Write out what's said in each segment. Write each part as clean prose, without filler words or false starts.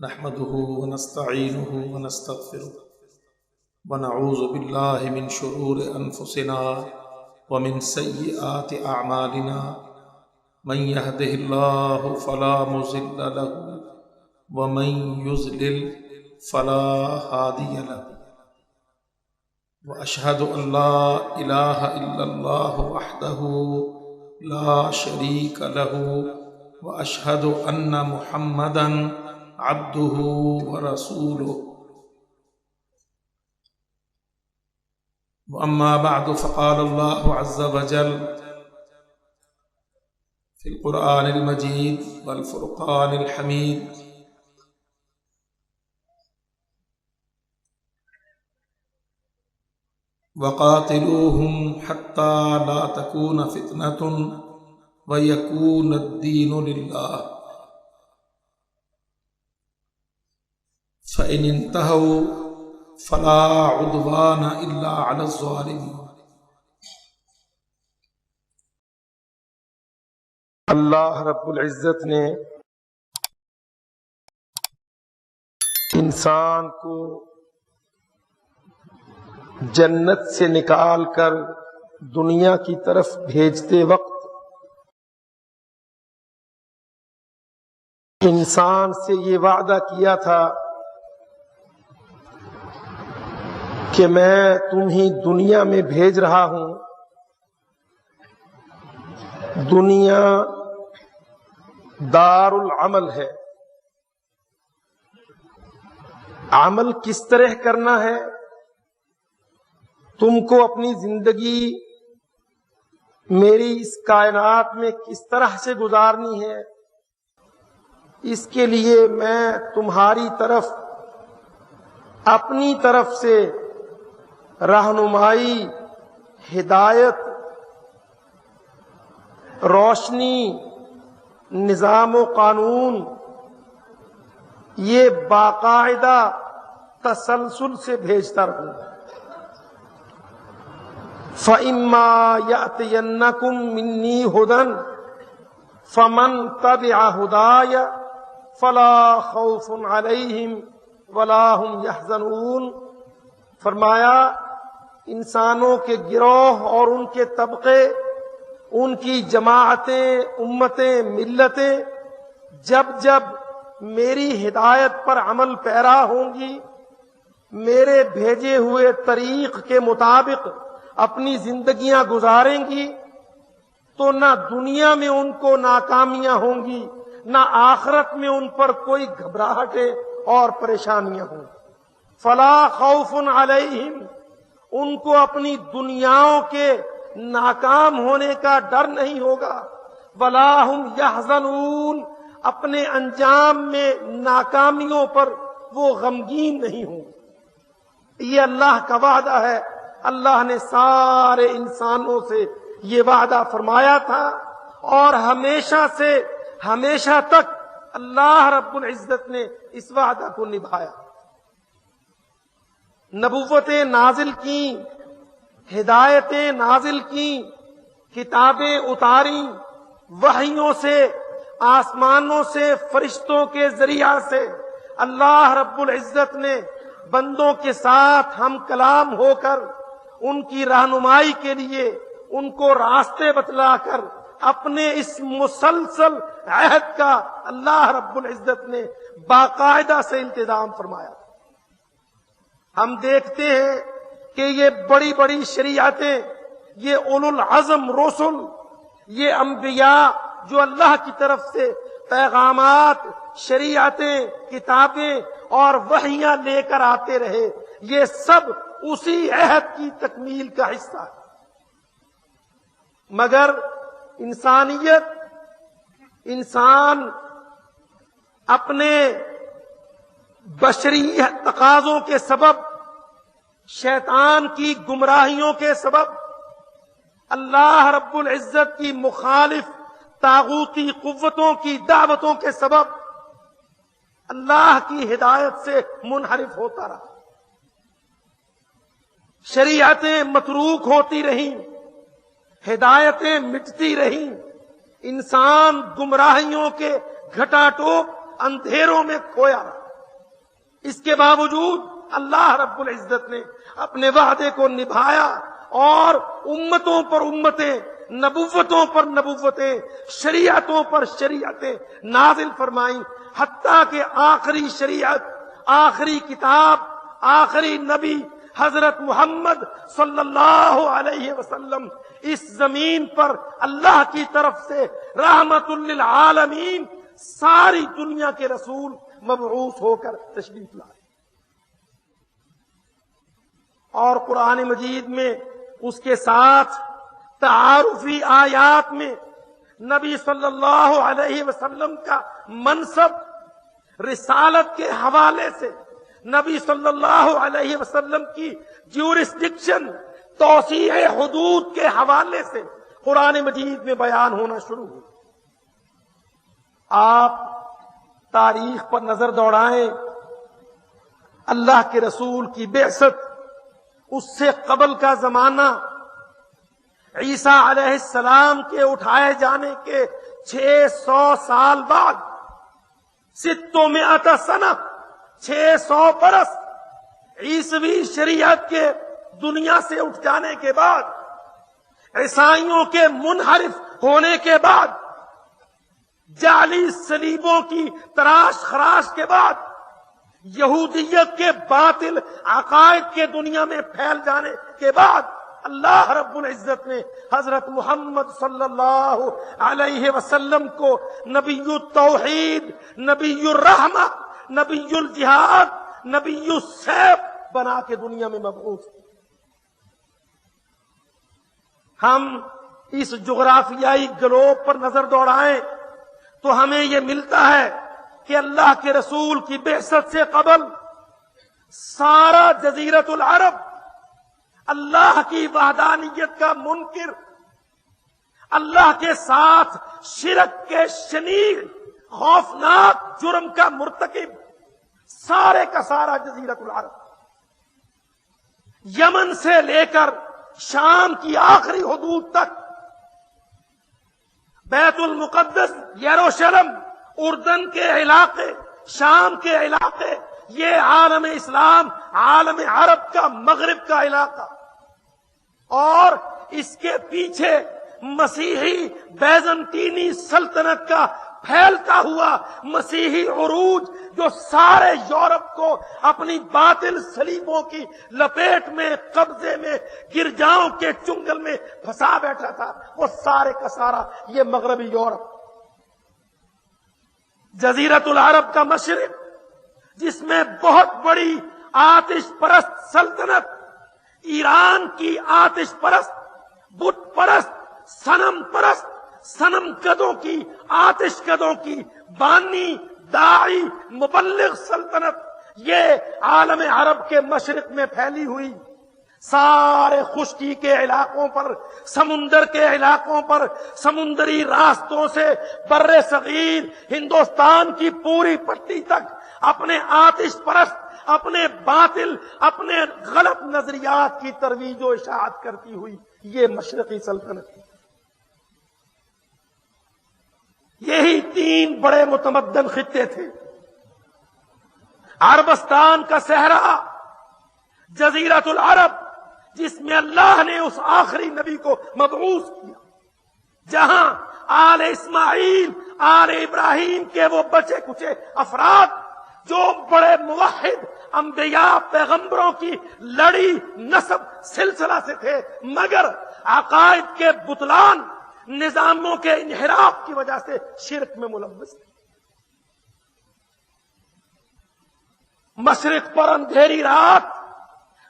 نحمده ونستعينه ونستغفره ونعوذ بالله من شرور أنفسنا ومن سيئات أعمالنا من يهده الله فلا مضل له ومن يضلل فلا هادي له وأشهد أن لا إله إلا الله وحده لا شريك له وأشهد أن محمدا عبده ورسوله وأما بعد فقال الله عز وجل في القرآن المجيد والفرقان الحميد وقاتلوهم حتى لا تكون فتنة ويكون الدين لله فإن انتهوا فلا عدوان إلا على الظالمين۔ اللہ رب العزت نے انسان کو جنت سے نکال کر دنیا کی طرف بھیجتے وقت انسان سے یہ وعدہ کیا تھا کہ میں تمہیں دنیا میں بھیج رہا ہوں، دنیا دار العمل ہے، عمل کس طرح کرنا ہے، تم کو اپنی زندگی میری اس کائنات میں کس طرح سے گزارنی ہے، اس کے لیے میں تمہاری طرف اپنی طرف سے رہنمائی، ہدایت، روشنی، نظام و قانون، یہ باقاعدہ تسلسل سے بھیجتا رہوں۔ فَإِمَّا يَأْتِيَنَّكُم مِّنِّي هُدًى فَمَن تَبِعَ هُدَايَ فَلَا خَوْفٌ عَلَيْهِمْ وَلَا هُمْ يَحْزَنُونَ۔ فرمایا انسانوں کے گروہ اور ان کے طبقے، ان کی جماعتیں، امتیں، ملتیں جب جب میری ہدایت پر عمل پیرا ہوں گی، میرے بھیجے ہوئے طریق کے مطابق اپنی زندگیاں گزاریں گی، تو نہ دنیا میں ان کو ناکامیاں ہوں گی، نہ آخرت میں ان پر کوئی گھبراہٹیں اور پریشانیاں ہوں۔ فلا خوف علیہم، ان کو اپنی دنیاؤں کے ناکام ہونے کا ڈر نہیں ہوگا، ولا ہم یحزنون، اپنے انجام میں ناکامیوں پر وہ غمگین نہیں ہوں۔ یہ اللہ کا وعدہ ہے، اللہ نے سارے انسانوں سے یہ وعدہ فرمایا تھا، اور ہمیشہ سے ہمیشہ تک اللہ رب العزت نے اس وعدہ کو نبھایا۔ نبوتیں نازل کی، ہدایتیں نازل کی، کتابیں اتاری، وحیوں سے، آسمانوں سے، فرشتوں کے ذریعہ سے اللہ رب العزت نے بندوں کے ساتھ ہم کلام ہو کر ان کی رہنمائی کے لیے ان کو راستے بتلا کر اپنے اس مسلسل عہد کا اللہ رب العزت نے باقاعدہ سے التزام فرمایا۔ ہم دیکھتے ہیں کہ یہ بڑی بڑی شریعتیں، یہ اولو العزم رسل، یہ انبیاء جو اللہ کی طرف سے پیغامات، شریعتیں، کتابیں اور وحیاں لے کر آتے رہے، یہ سب اسی عہد کی تکمیل کا حصہ ہے۔ مگر انسانیت، انسان اپنے بشری تقاضوں کے سبب، شیطان کی گمراہیوں کے سبب، اللہ رب العزت کی مخالف طاغوتی قوتوں کی دعوتوں کے سبب اللہ کی ہدایت سے منحرف ہوتا رہا، شریعتیں متروک ہوتی رہیں، ہدایتیں مٹتی رہیں، انسان گمراہیوں کے گھٹا ٹوپ اندھیروں میں کھویا رہا۔ اس کے باوجود اللہ رب العزت نے اپنے وعدے کو نبھایا اور امتوں پر امتیں، نبوتوں پر نبوتیں، شریعتوں پر شریعتیں نازل فرمائیں، حتیٰ کہ آخری شریعت، آخری کتاب، آخری نبی حضرت محمد صلی اللہ علیہ وسلم اس زمین پر اللہ کی طرف سے رحمت للعالمین، ساری دنیا کے رسول مبعوث ہو کر تشریف لائے۔ اور قرآن مجید میں اس کے ساتھ تعارفی آیات میں نبی صلی اللہ علیہ وسلم کا منصب، رسالت کے حوالے سے نبی صلی اللہ علیہ وسلم کی جیورسڈکشن، توسیع حدود کے حوالے سے قرآن مجید میں بیان ہونا شروع ہوا۔ آپ تاریخ پر نظر دوڑائیں، اللہ کے رسول کی بعثت، اس سے قبل کا زمانہ، عیسیٰ علیہ السلام کے اٹھائے جانے کے 600 سال بعد، 600 سنہ، 600 برس عیسوی شریعت کے دنیا سے اٹھ جانے کے بعد، عیسائیوں کے منحرف ہونے کے بعد، جعلی صلیبوں کی تراش خراش کے بعد، یہودیت کے باطل عقائد کے دنیا میں پھیل جانے کے بعد، اللہ رب العزت نے حضرت محمد صلی اللہ علیہ وسلم کو نبی التوحید، نبی الرحمہ، نبی الجہاد، نبی السیف بنا کے دنیا میں مبعوث۔ ہم اس جغرافیائی گلوب پر نظر دوڑائیں تو ہمیں یہ ملتا ہے کہ اللہ کے رسول کی بعثت سے قبل سارا جزیرۃ العرب اللہ کی وحدانیت کا منکر، اللہ کے ساتھ شرک کے شنیع خوفناک جرم کا مرتکب، سارے کا سارا جزیرۃ العرب، یمن سے لے کر شام کی آخری حدود تک، بیت المقدس، یروشلم، اردن کے علاقے، شام کے علاقے، یہ عالم اسلام، عالم عرب کا مغرب کا علاقہ، اور اس کے پیچھے مسیحی بیزنٹینی سلطنت کا پھیلتا ہوا مسیحی عروج، جو سارے یورپ کو اپنی باطل صلیبوں کی لپیٹ میں، قبضے میں، گرجاؤں کے چنگل میں پھنسا بیٹھا تھا، وہ سارے کا سارا یہ مغربی یورپ، جزیرۃ العرب کا مشرق، جس میں بہت بڑی آتش پرست سلطنت، ایران کی آتش پرست، بت پرست، صنم پرست، صنم قدوں کی، آتش قدوں کی بانی، داعی، مبلغ سلطنت، یہ عالم عرب کے مشرق میں پھیلی ہوئی، سارے خشکی کے علاقوں پر، سمندر کے علاقوں پر، سمندری راستوں سے بر صغیر ہندوستان کی پوری پٹی تک اپنے آتش پرست، اپنے باطل، اپنے غلط نظریات کی ترویج و اشاعت کرتی ہوئی یہ مشرقی سلطنت تھی۔ یہی 3 بڑے متمدن خطے تھے، عربستان کا صحرا، جزیرۃ العرب، جس میں اللہ نے اس آخری نبی کو مبعوث کیا، جہاں آل اسماعیل، آل ابراہیم کے وہ بچے کچے افراد جو بڑے موحد انبیاء پیغمبروں کی لڑی نسب سلسلہ سے تھے، مگر عقائد کے بطلان، نظاموں کے انحراف کی وجہ سے شرک میں ملوث تھے۔ مشرق پر اندھیری رات،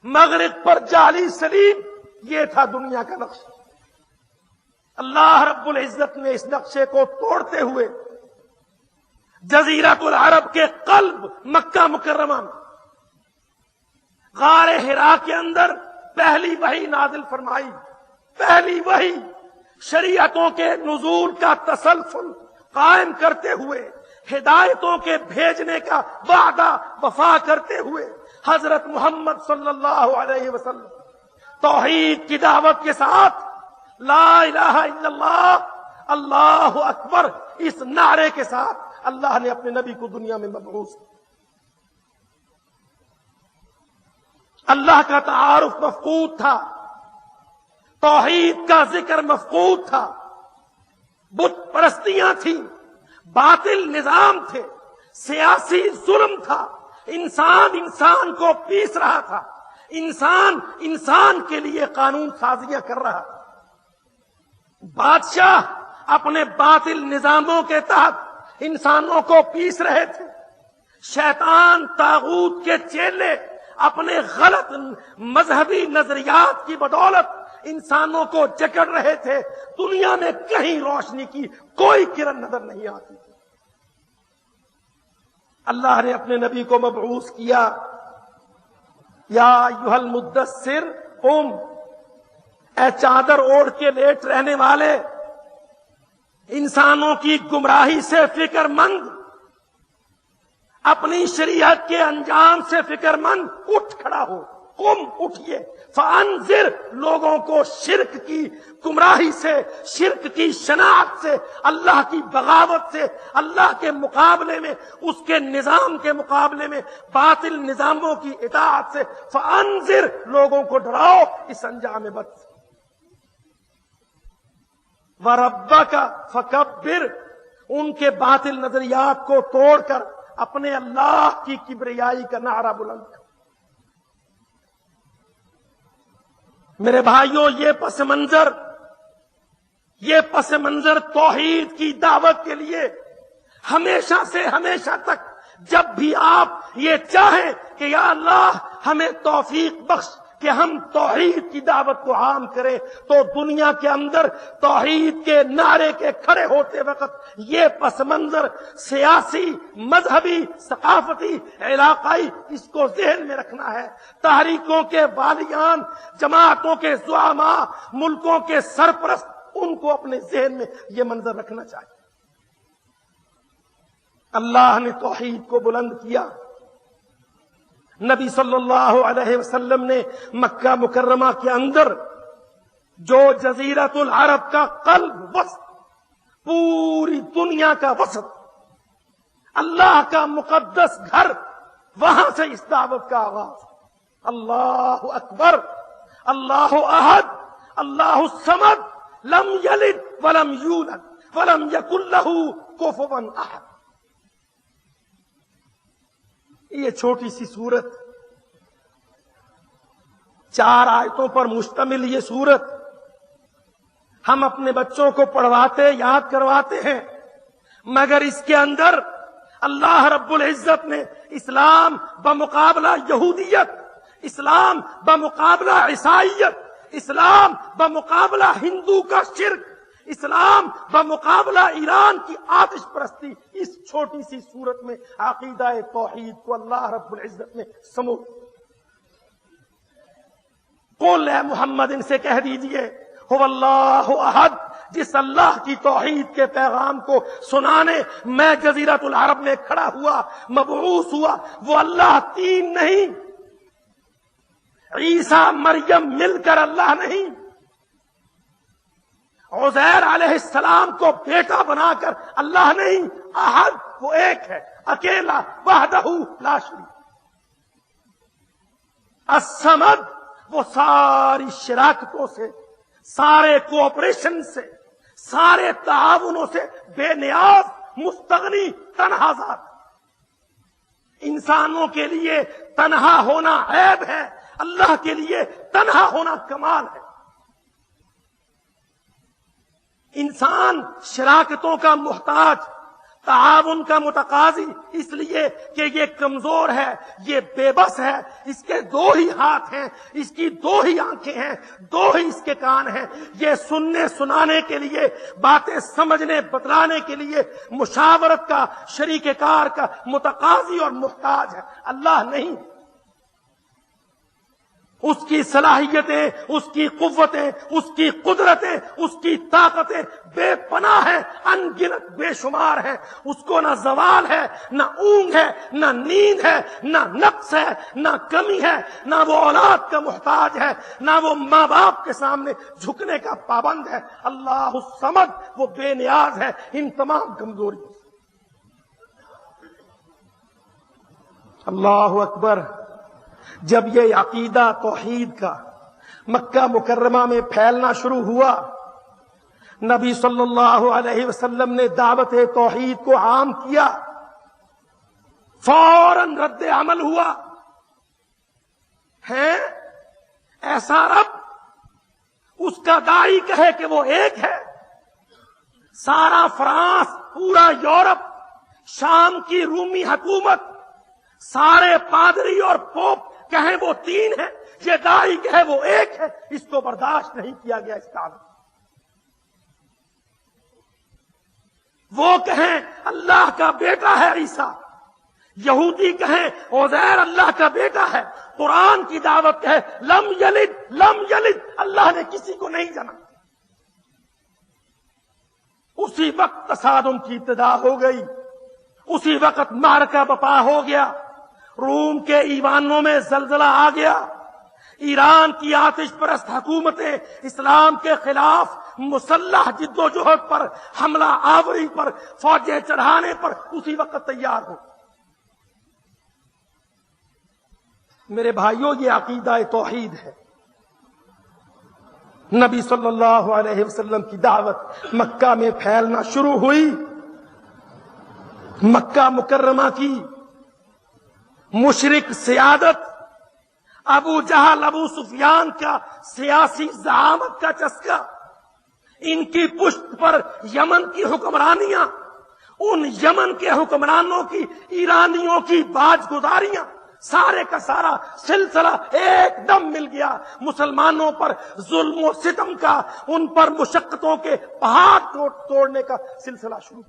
مغرب پر جعلی صلیب، یہ تھا دنیا کا نقشہ۔ اللہ رب العزت نے اس نقشے کو توڑتے ہوئے جزیرۃ العرب کے قلب مکہ مکرمہ میں غار حرا کے اندر پہلی وحی نازل فرمائی، پہلی وحی شریعتوں کے نزول کا تسلسل قائم کرتے ہوئے، ہدایتوں کے بھیجنے کا وعدہ وفا کرتے ہوئے حضرت محمد صلی اللہ علیہ وسلم توحید کی دعوت کے ساتھ لا الہ الا اللہ، اللہ اکبر، اس نعرے کے ساتھ اللہ نے اپنے نبی کو دنیا میں مبعوث کیا۔ اللہ کا تعارف مفقود تھا، توحید کا ذکر مفقود تھا، بت پرستیاں تھیں، باطل نظام تھے، سیاسی ظلم تھا، انسان کو پیس رہا تھا، انسان کے لیے قانون سازیاں کر رہا تھا، بادشاہ اپنے باطل نظاموں کے تحت انسانوں کو پیس رہے تھے، شیطان طاغوت کے چیلے اپنے غلط مذہبی نظریات کی بدولت انسانوں کو جکڑ رہے تھے، دنیا میں کہیں روشنی کی کوئی کرن نظر نہیں آتی تھی۔ اللہ نے اپنے نبی کو مبعوث کیا، یا ایھا المدثر قم، اے چادر اوڑھ کے لیٹ رہنے والے، انسانوں کی گمراہی سے فکر مند، اپنی شریعت کے انجام سے فکر مند، اٹھ کھڑا ہو، قم، اٹھئے، فانذر، لوگوں کو شرک کی گمراہی سے، شرک کی شناخت سے، اللہ کی بغاوت سے، اللہ کے مقابلے میں، اس کے نظام کے مقابلے میں باطل نظاموں کی اطاعت سے، فانذر، لوگوں کو ڈراؤ اس انجام بد سے۔ وَرَبَّكَ فَكَبِّرْ، ان کے باطل نظریات کو توڑ کر اپنے اللہ کی کبریائی کا نعرہ بلند کر۔ میرے بھائیوں، یہ پس منظر توحید کی دعوت کے لیے ہمیشہ سے ہمیشہ تک، جب بھی آپ یہ چاہیں کہ یا اللہ ہمیں توفیق بخش کہ ہم توحید کی دعوت کو عام کریں، تو دنیا کے اندر توحید کے نعرے کے کھڑے ہوتے وقت یہ پس منظر سیاسی، مذہبی، ثقافتی، علاقائی، اس کو ذہن میں رکھنا ہے۔ تحریکوں کے والیان، جماعتوں کے زعماء، ملکوں کے سرپرست، ان کو اپنے ذہن میں یہ منظر رکھنا چاہیے۔ اللہ نے توحید کو بلند کیا، نبی صلی اللہ علیہ وسلم نے مکہ مکرمہ کے اندر جو جزیرۃ العرب کا قلب، وسط، پوری دنیا کا وسط، اللہ کا مقدس گھر، وہاں سے اس دعوت کا آغاز۔ اللہ اکبر، اللہ احد، اللہ الصمد، لم یلد ولم یولد ولم یکن لہ کفوا احد۔ یہ چھوٹی سی سورت، 4 آیتوں پر مشتمل یہ سورت، ہم اپنے بچوں کو پڑھواتے، یاد کرواتے ہیں، مگر اس کے اندر اللہ رب العزت نے اسلام بمقابلہ یہودیت، اسلام بمقابلہ عیسائیت، اسلام بمقابلہ ہندو کا شرک، اسلام بمقابلہ ایران کی آتش پرستی، اس چھوٹی سی صورت میں عقیدہ توحید کو اللہ رب العزت نے سمو۔ قل اے محمد، ان سے کہہ دیجئے، هو اللہ احد، جس اللہ کی توحید کے پیغام کو سنانے میں جزیرۃ العرب میں کھڑا ہوا، مبعوث ہوا، وہ اللہ 3 نہیں، عیسیٰ مریم مل کر اللہ نہیں، عزیر علیہ السلام کو بیٹا بنا کر اللہ نہیں، احد، وہ ایک ہے، اکیلا، وحدہ لا شریک۔ الصمد، وہ ساری شراکتوں سے، سارے کوآپریشن سے، سارے تعاونوں سے بے نیاز، مستغنی، تنہا ذات۔ انسانوں کے لیے تنہا ہونا عیب ہے، اللہ کے لیے تنہا ہونا کمال ہے۔ انسان شراکتوں کا محتاج، تعاون کا متقاضی، اس لیے کہ یہ کمزور ہے، یہ بے بس ہے، اس کے 2 ہی ہاتھ ہیں، اس کی 2 ہی آنکھیں ہیں، 2 ہی اس کے کان ہیں، یہ سننے سنانے کے لیے، باتیں سمجھنے بتلانے کے لیے مشاورت کا، شریک کار کا متقاضی اور محتاج ہے، اللہ نہیں۔ اس کی صلاحیتیں، اس کی قوتیں، اس کی قدرتیں، اس کی طاقتیں بے پناہ ہیں، ان گنت بے شمار ہیں، اس کو نہ زوال ہے، نہ اونگ ہے، نہ نیند ہے، نہ نقص ہے، نہ کمی ہے، نہ وہ اولاد کا محتاج ہے، نہ وہ ماں باپ کے سامنے جھکنے کا پابند ہے۔ اللہ الصمد، وہ بے نیاز ہے ان تمام کمزوریوں سے۔ اللہ اکبر، جب یہ عقیدہ توحید کا مکہ مکرمہ میں پھیلنا شروع ہوا، نبی صلی اللہ علیہ وسلم نے دعوت توحید کو عام کیا، فوراً رد عمل ہوا ہے ایسا رب اس کا داعی کہے کہ وہ ایک ہے، سارا فرانس، پورا یورپ، شام کی رومی حکومت، سارے پادری اور پوپ کہیں وہ تین ہے، یہ داعی کہے وہ ایک ہے، اس کو برداشت نہیں کیا گیا اس کام۔ وہ کہیں اللہ کا بیٹا ہے عیسیٰ، یہودی کہیں عزیر اللہ کا بیٹا ہے، قرآن کی دعوت ہے لم یلد اللہ نے کسی کو نہیں جنا۔ اسی وقت تصادم کی ابتدا ہو گئی، اسی وقت معرکہ بپا ہو گیا، روم کے ایوانوں میں زلزلہ آ گیا، ایران کی آتش پرست حکومتیں اسلام کے خلاف مسلح جد و جہد پر، حملہ آوری پر، فوجیں چڑھانے پر اسی وقت تیار ہو۔ میرے بھائیوں، یہ عقیدہ توحید ہے۔ نبی صلی اللہ علیہ وسلم کی دعوت مکہ میں پھیلنا شروع ہوئی، مکہ مکرمہ کی مشرک سیادت، ابو جہل ابو سفیان کا سیاسی زعامت کا چسکا، ان کی پشت پر یمن کی حکمرانیاں، ان یمن کے حکمرانوں کی ایرانیوں کی باج گزاریاں، سارے کا سارا سلسلہ ایک دم مل گیا مسلمانوں پر، ظلم و ستم کا، ان پر مشقتوں کے پہاڑ توڑنے کا سلسلہ شروع۔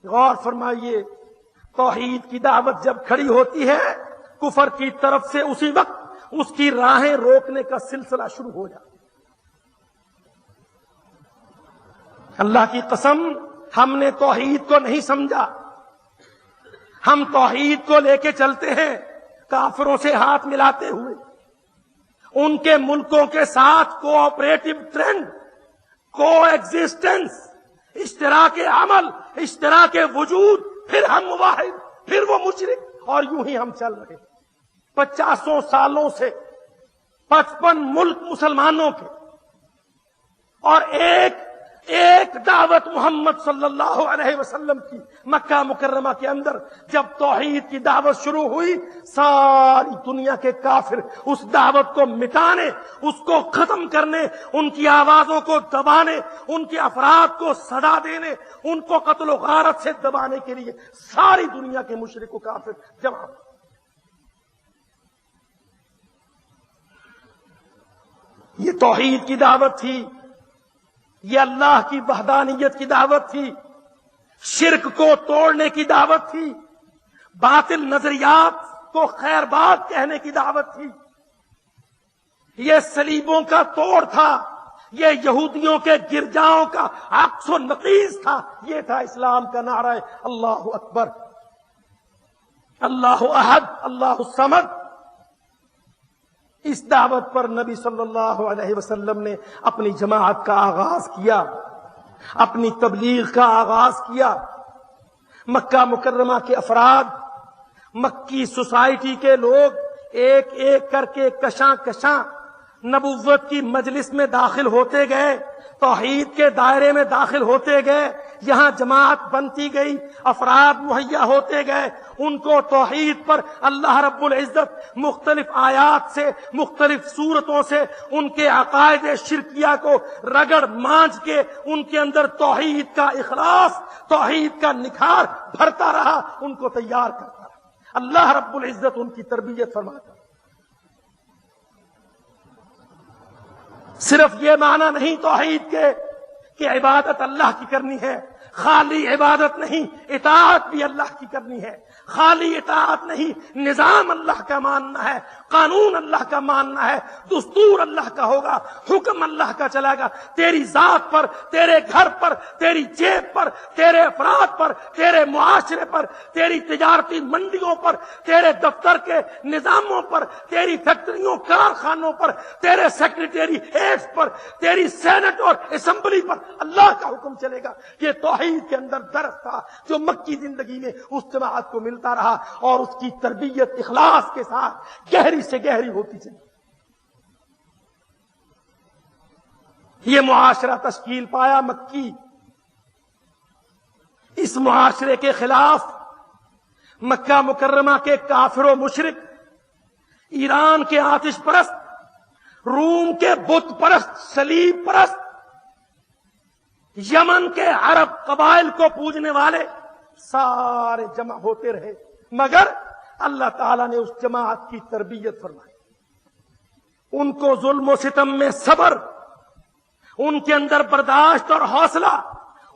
غور فرمائیے، توحید کی دعوت جب کھڑی ہوتی ہے، کفر کی طرف سے اسی وقت اس کی راہیں روکنے کا سلسلہ شروع ہو جاتا۔ اللہ کی قسم، ہم نے توحید کو نہیں سمجھا، ہم توحید کو لے کے چلتے ہیں کافروں سے ہاتھ ملاتے ہوئے، ان کے ملکوں کے ساتھ کوآپریٹو ٹرینڈ، کو ایگزسٹنس، اشتراک عمل، اشتراک وجود، پھر ہم واحد، پھر وہ مشرک، اور یوں ہی ہم چل رہے 50 سالوں سے 55 ملک مسلمانوں کے، اور ایک دعوت محمد صلی اللہ علیہ وسلم کی مکہ مکرمہ کے اندر جب توحید کی دعوت شروع ہوئی، ساری دنیا کے کافر اس دعوت کو مٹانے، اس کو ختم کرنے، ان کی آوازوں کو دبانے، ان کے افراد کو سزا دینے، ان کو قتل و غارت سے دبانے کے لیے ساری دنیا کے مشرک و کافر جمع ہوئے۔ یہ توحید کی دعوت تھی، یہ اللہ کی وحدانیت کی دعوت تھی، شرک کو توڑنے کی دعوت تھی، باطل نظریات کو خیر بات کہنے کی دعوت تھی، یہ صلیبوں کا توڑ تھا، یہ یہودیوں کے گرجاؤں کا عکس و نقیض تھا، یہ تھا اسلام کا نعرہ اللہ اکبر، اللہ احد، اللہ الصمد۔ اس دعوت پر نبی صلی اللہ علیہ وسلم نے اپنی جماعت کا آغاز کیا، اپنی تبلیغ کا آغاز کیا۔ مکہ مکرمہ کے افراد، مکی سوسائٹی کے لوگ ایک ایک کر کے کشاں کشاں نبوت کی مجلس میں داخل ہوتے گئے، توحید کے دائرے میں داخل ہوتے گئے، یہاں جماعت بنتی گئی، افراد مہیا ہوتے گئے، ان کو توحید پر اللہ رب العزت مختلف آیات سے، مختلف صورتوں سے ان کے عقائد شرکیہ کو رگڑ مانج کے ان کے اندر توحید کا اخلاص، توحید کا نکھار بھرتا رہا، ان کو تیار کرتا رہا۔ اللہ رب العزت ان کی تربیت فرماتا۔ صرف یہ معنی نہیں توحید کے کہ عبادت اللہ کی کرنی ہے، خالی عبادت نہیں، اطاعت بھی اللہ کی کرنی ہے، خالی اطاعت نہیں، نظام اللہ کا ماننا ہے، قانون اللہ کا ماننا ہے، دستور اللہ کا ہوگا، حکم اللہ کا چلے گا، تیری ذات پر، تیرے گھر پر، تیری جیب پر، تیرے افراد پر، تیرے معاشرے پر، تیری تجارتی منڈیوں پر، تیرے دفتر کے نظاموں پر، تیری فیکٹریوں کارخانوں پر، تیرے سیکریٹری ایڈز پر، تیری سینٹ اور اسمبلی پر اللہ کا حکم چلے گا۔ یہ توحید توحید کے اندر درس تھا جو مکی زندگی میں اس جماعت کو ملتا رہا اور اس کی تربیت اخلاص کے ساتھ گہری سے گہری ہوتی چلی. یہ معاشرہ تشکیل پایا مکی. اس معاشرے کے خلاف مکہ مکرمہ کے کافر و مشرک، ایران کے آتش پرست، روم کے بت پرست صلیب پرست، یمن کے عرب قبائل کو پوجنے والے سارے جمع ہوتے رہے، مگر اللہ تعالیٰ نے اس جماعت کی تربیت فرمائی. ان کو ظلم و ستم میں صبر، ان کے اندر برداشت اور حوصلہ،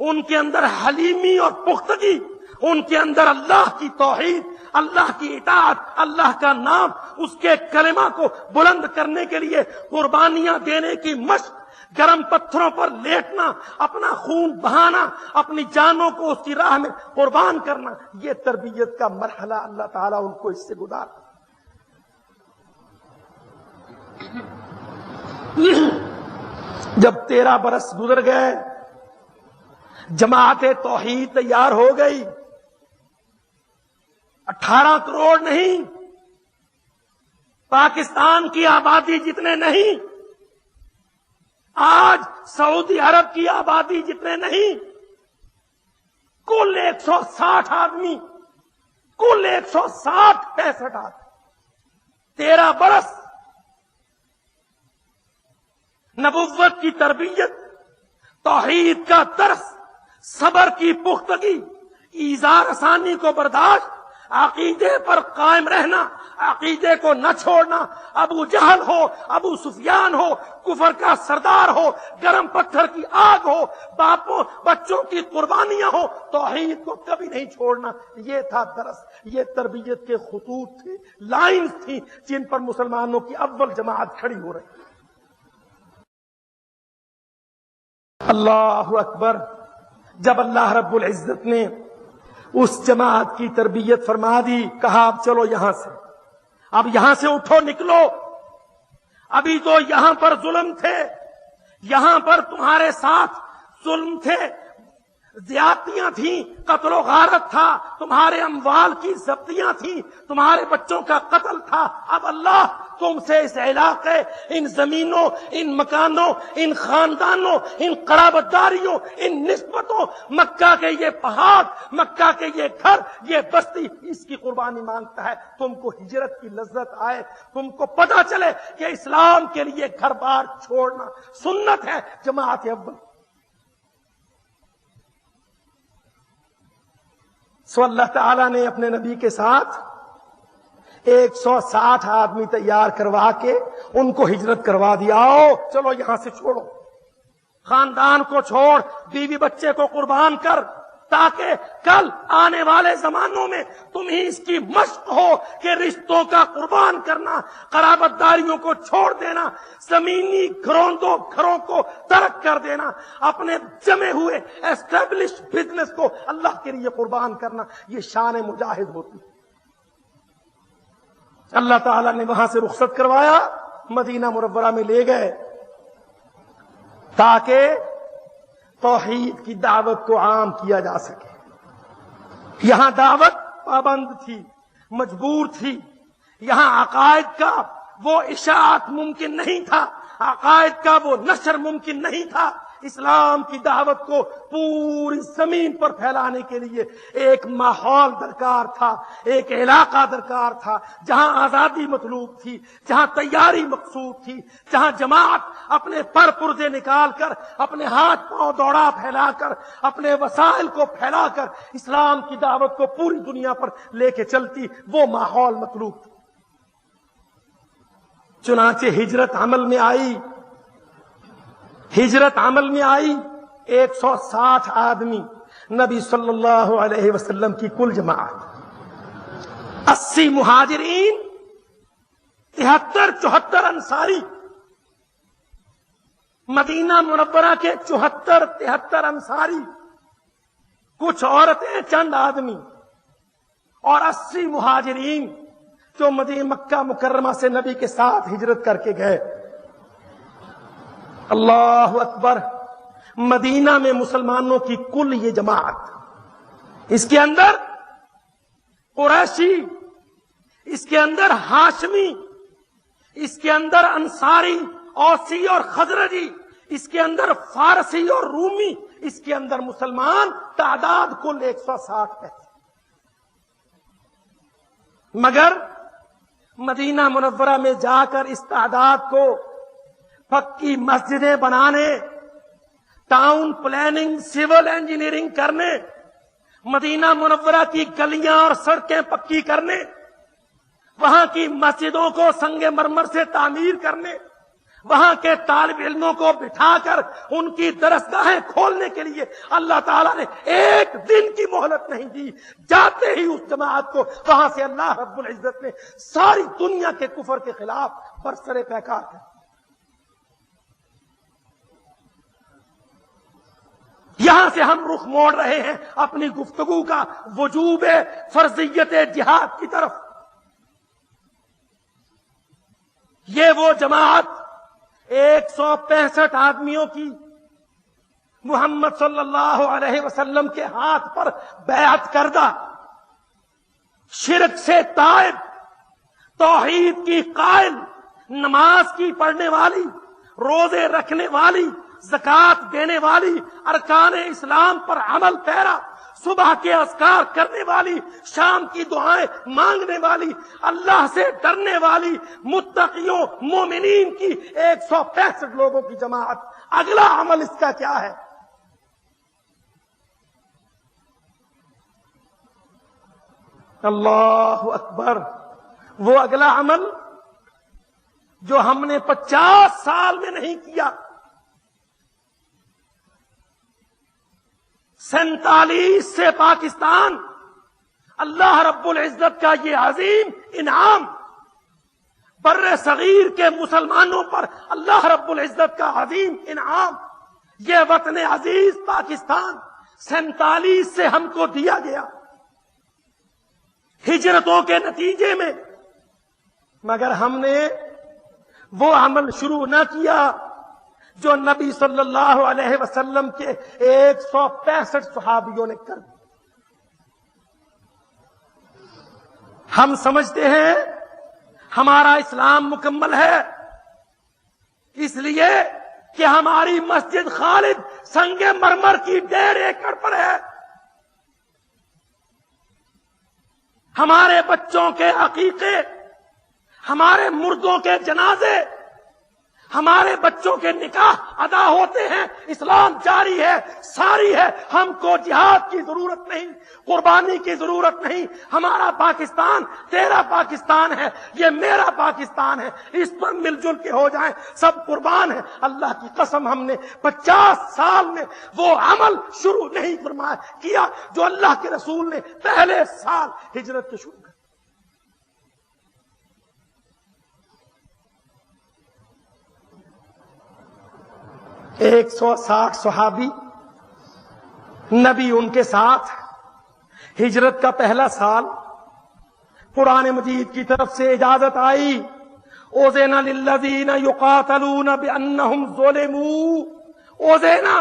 ان کے اندر حلیمی اور پختگی، ان کے اندر اللہ کی توحید، اللہ کی اطاعت، اللہ کا نام، اس کے کلمہ کو بلند کرنے کے لیے قربانیاں دینے کی مشق، گرم پتھروں پر لیٹنا، اپنا خون بہانا، اپنی جانوں کو اس کی راہ میں قربان کرنا، یہ تربیت کا مرحلہ اللہ تعالیٰ ان کو اس سے گزارا. جب 13 برس گزر گئے، جماعت توحید تیار ہو گئی. 18 کروڑ نہیں، پاکستان کی آبادی جتنے نہیں، آج سعودی عرب کی آبادی جتنے نہیں، کل 160 آدمی، کل 160-65 آدمی. 13 برس نبوت کی تربیت، توحید کا درس، صبر کی پختگی، ایذا رسانی کو برداشت، عقیدے پر قائم رہنا، عقیدے کو نہ چھوڑنا. ابو جہل ہو، ابو سفیان ہو، کفر کا سردار ہو، گرم پتھر کی آگ ہو، باپوں بچوں کی قربانیاں ہو، توحید کو کبھی نہیں چھوڑنا. یہ تھا درس، یہ تربیت کے خطوط تھے، لائنز تھی جن پر مسلمانوں کی اول جماعت کھڑی ہو رہی. اللہ اکبر. جب اللہ رب العزت نے اس جماعت کی تربیت فرما دی، کہا اب چلو یہاں سے، اب یہاں سے اٹھو، نکلو. ابھی تو یہاں پر ظلم تھے، یہاں پر تمہارے ساتھ ظلم تھے، زیادتیاں تھیں، قتل و غارت تھا، تمہارے اموال کی ضبطیاں تھیں، تمہارے بچوں کا قتل تھا. اب اللہ تم سے اس علاقے، ان زمینوں، ان مکانوں، ان خاندانوں، ان قرابتداریوں، ان نسبتوں، مکہ کے یہ پہاڑ، مکہ کے یہ گھر، یہ بستی، اس کی قربانی مانگتا ہے. تم کو ہجرت کی لذت آئے، تم کو پتہ چلے کہ اسلام کے لیے گھر بار چھوڑنا سنت ہے. جماعت اول. سو اللہ تعالیٰ نے اپنے نبی کے ساتھ 160 آدمی تیار کروا کے ان کو ہجرت کروا دیا. آؤ چلو یہاں سے چھوڑو، خاندان کو چھوڑ، بیوی بچے کو قربان کر، تاکہ کل آنے والے زمانوں میں تمہیں اس کی مشق ہو کہ رشتوں کا قربان کرنا، قرابت داریوں کو چھوڑ دینا، زمینی گھروندوں گھروں کو ترک کر دینا، اپنے جمے ہوئے اسٹیبلش بزنس کو اللہ کے لیے قربان کرنا. یہ شان مجاہد ہوتی ہے. اللہ تعالیٰ نے وہاں سے رخصت کروایا، مدینہ منورہ میں لے گئے تاکہ توحید کی دعوت کو عام کیا جا سکے. یہاں دعوت پابند تھی، مجبور تھی. یہاں عقائد کا وہ اشاعت ممکن نہیں تھا، عقائد کا وہ نشر ممکن نہیں تھا. اسلام کی دعوت کو پوری زمین پر پھیلانے کے لیے ایک ماحول درکار تھا، ایک علاقہ درکار تھا جہاں آزادی مطلوب تھی، جہاں تیاری مقصود تھی، جہاں جماعت اپنے پر پرزے نکال کر، اپنے ہاتھ پاؤں دوڑا پھیلا کر، اپنے وسائل کو پھیلا کر اسلام کی دعوت کو پوری دنیا پر لے کے چلتی. وہ ماحول مطلوب تھا. چنانچہ ہجرت عمل میں آئی. ہجرت عمل میں آئی. 160 آدمی نبی صلی اللہ علیہ وسلم کی کل جماعت، 80 مہاجرین، 73-74 انصاری. مدینہ منورہ کے 74-73 انصاری، کچھ عورتیں، چند آدمی، اور 80 مہاجرین جو مکہ مکرمہ سے نبی کے ساتھ ہجرت کر کے گئے. اللہ اکبر. مدینہ میں مسلمانوں کی کل یہ جماعت، اس کے اندر قریشی، اس کے اندر ہاشمی، اس کے اندر انصاری، اوسی اور خزرجی، اس کے اندر فارسی اور رومی، اس کے اندر مسلمان، تعداد کل 160 ہے. مگر مدینہ منورہ میں جا کر اس تعداد کو پکی مسجدیں بنانے، ٹاؤن پلاننگ، سول انجینئرنگ کرنے، مدینہ منورہ کی گلیاں اور سڑکیں پکی کرنے، وہاں کی مسجدوں کو سنگ مرمر سے تعمیر کرنے، وہاں کے طالب علموں کو بٹھا کر ان کی درسگاہیں کھولنے کے لیے اللہ تعالیٰ نے ایک دن کی مہلت نہیں دی. جاتے ہی اس جماعت کو وہاں سے اللہ رب العزت نے ساری دنیا کے کفر کے خلاف برسر پیکار کر. یہاں سے ہم رخ موڑ رہے ہیں اپنی گفتگو کا وجوب فرضیت جہاد کی طرف. یہ وہ جماعت 165 آدمیوں کی محمد صلی اللہ علیہ وسلم کے ہاتھ پر بیعت کردہ، شرک سے تائب، توحید کی قائل، نماز کی پڑھنے والی، روزے رکھنے والی، زکات دینے والی، ارکان اسلام پر عمل پیرا، صبح کے اذکار کرنے والی، شام کی دعائیں مانگنے والی، اللہ سے ڈرنے والی، متقیوں مومنین کی 165 لوگوں کی جماعت. اگلا عمل اس کا کیا ہے؟ اللہ اکبر. وہ اگلا عمل جو ہم نے 50 سال میں نہیں کیا، 47 سے پاکستان اللہ رب العزت کا یہ عظیم انعام، بر صغیر کے مسلمانوں پر اللہ رب العزت کا عظیم انعام، یہ وطن عزیز پاکستان 47 سے ہم کو دیا گیا ہجرتوں کے نتیجے میں. مگر ہم نے وہ عمل شروع نہ کیا جو نبی صلی اللہ علیہ وسلم کے 165 صحابیوں نے کر دیا. ہم سمجھتے ہیں ہمارا اسلام مکمل ہے اس لیے کہ ہماری مسجد خالد سنگ مرمر کی 1.5 ایکڑ پر ہے، ہمارے بچوں کے عقیقے، ہمارے مردوں کے جنازے، ہمارے بچوں کے نکاح ادا ہوتے ہیں، اسلام جاری ہے، ساری ہے. ہم کو جہاد کی ضرورت نہیں، قربانی کی ضرورت نہیں. ہمارا پاکستان تیرا پاکستان ہے، یہ میرا پاکستان ہے، اس پر مل جل کے ہو جائیں، سب قربان ہیں. اللہ کی قسم ہم نے 50 سال میں وہ عمل شروع نہیں فرمایا کیا جو اللہ کے رسول نے پہلے سال ہجرت کے شروع کر. ایک 160 صحابی، نبی ان کے ساتھ. ہجرت کا پہلا سال قرآن مجید کی طرف سے اجازت آئی، اوزینا للذین یقاتلون بانہم ظلموا. اوزینا،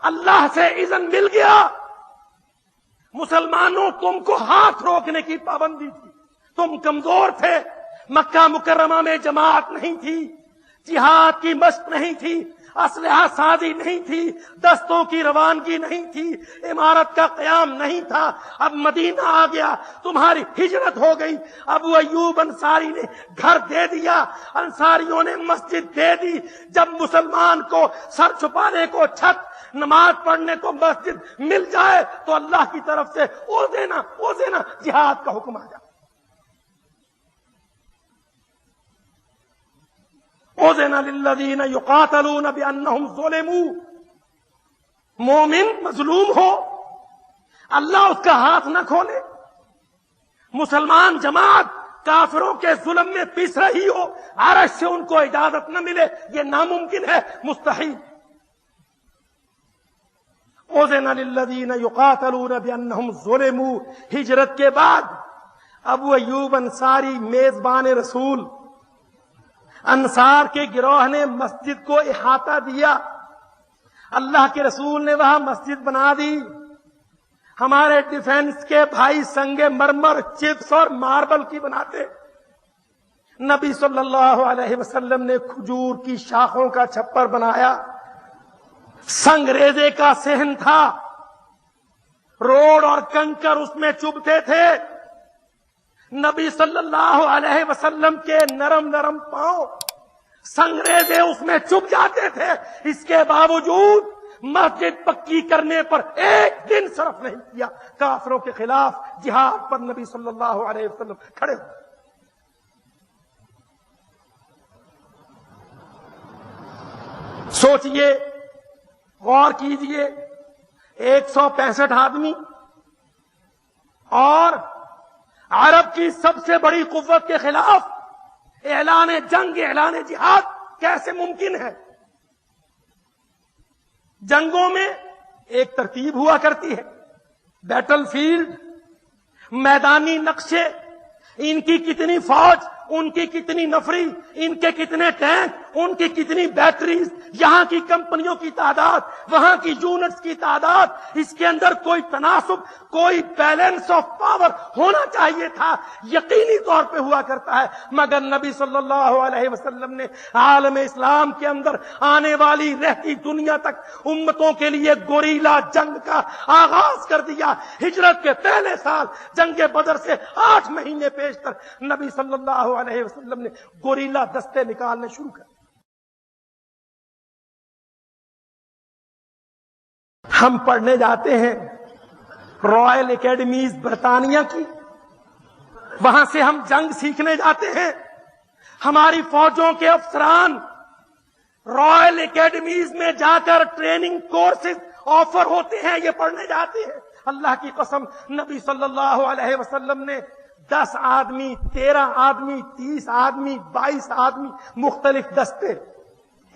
اللہ سے اذن مل گیا. مسلمانوں تم کو ہاتھ روکنے کی پابندی تھی، تم کمزور تھے، مکہ مکرمہ میں جماعت نہیں تھی، جہاد کی مشق نہیں تھی، اسلحہ سازی نہیں تھی، دستوں کی روانگی نہیں تھی، عمارت کا قیام نہیں تھا. اب مدینہ آ گیا، تمہاری ہجرت ہو گئی. ابو ایوب انصاری نے گھر دے دیا، انصاریوں نے مسجد دے دی. جب مسلمان کو سر چھپانے کو چھت، نماز پڑھنے کو مسجد مل جائے تو اللہ کی طرف سے او دینا جہاد کا حکم آ جائے. اوزینا للذین یقاتلون بانہم ظلموا. مومن مظلوم ہو، اللہ اس کا ہاتھ نہ کھولے. مسلمان جماعت کافروں کے ظلم میں پس رہی ہو، عرش سے ان کو اجازت نہ ملے، یہ ناممکن ہے، مستحیل. اوزینا للذین یقاتلون بانہم ظلموا. ہجرت کے بعد ابو ایوب انصاری میزبان رسول، انصار کے گروہ نے مسجد کو احاطہ دیا. اللہ کے رسول نے وہاں مسجد بنا دی. ہمارے ڈیفنس کے بھائی سنگ مرمر، چپس اور ماربل کی بناتے. نبی صلی اللہ علیہ وسلم نے کھجور کی شاخوں کا چھپر بنایا. سنگریزے کا صحن تھا، روڑ اور کنکر اس میں چبھتے تھے. نبی صلی اللہ علیہ وسلم کے نرم نرم پاؤں سنگریزے اس میں چبھ جاتے تھے. اس کے باوجود مسجد پکی کرنے پر ایک دن صرف نہیں کیا. کافروں کے خلاف جہاد پر نبی صلی اللہ علیہ وسلم کھڑے ہوئے. سوچئے، غور کیجئے، 165 آدمی اور عرب کی سب سے بڑی قوت کے خلاف اعلان جنگ، اعلان جہاد کیسے ممکن ہے؟ جنگوں میں ایک ترتیب ہوا کرتی ہے. بیٹل فیلڈ، میدانی نقشے، ان کی کتنی فوج، ان کی کتنی نفری، ان کے کتنے ٹینک، ان کی کتنی بیٹریز، یہاں کی کمپنیوں کی تعداد، وہاں کی یونٹس کی تعداد، اس کے اندر کوئی تناسب، کوئی بیلنس آف پاور ہونا چاہیے تھا. یقینی طور پہ ہوا کرتا ہے، مگر نبی صلی اللہ علیہ وسلم نے عالم اسلام کے اندر آنے والی رہتی دنیا تک امتوں کے لیے گوریلا جنگ کا آغاز کر دیا. ہجرت کے پہلے سال جنگ بدر سے 8 مہینے پیشتر نبی صلی اللہ علیہ وسلم نے گوریلا دستے نکالنے شروع کر. ہم پڑھنے جاتے ہیں رائل اکیڈمیز برطانیہ کی، وہاں سے ہم جنگ سیکھنے جاتے ہیں. ہماری فوجوں کے افسران رائل اکیڈمیز میں جا کر ٹریننگ کورسز آفر ہوتے ہیں، یہ پڑھنے جاتے ہیں. اللہ کی قسم، نبی صلی اللہ علیہ وسلم نے 10 آدمی، 13 آدمی، 30 آدمی، 22 آدمی، مختلف دستے،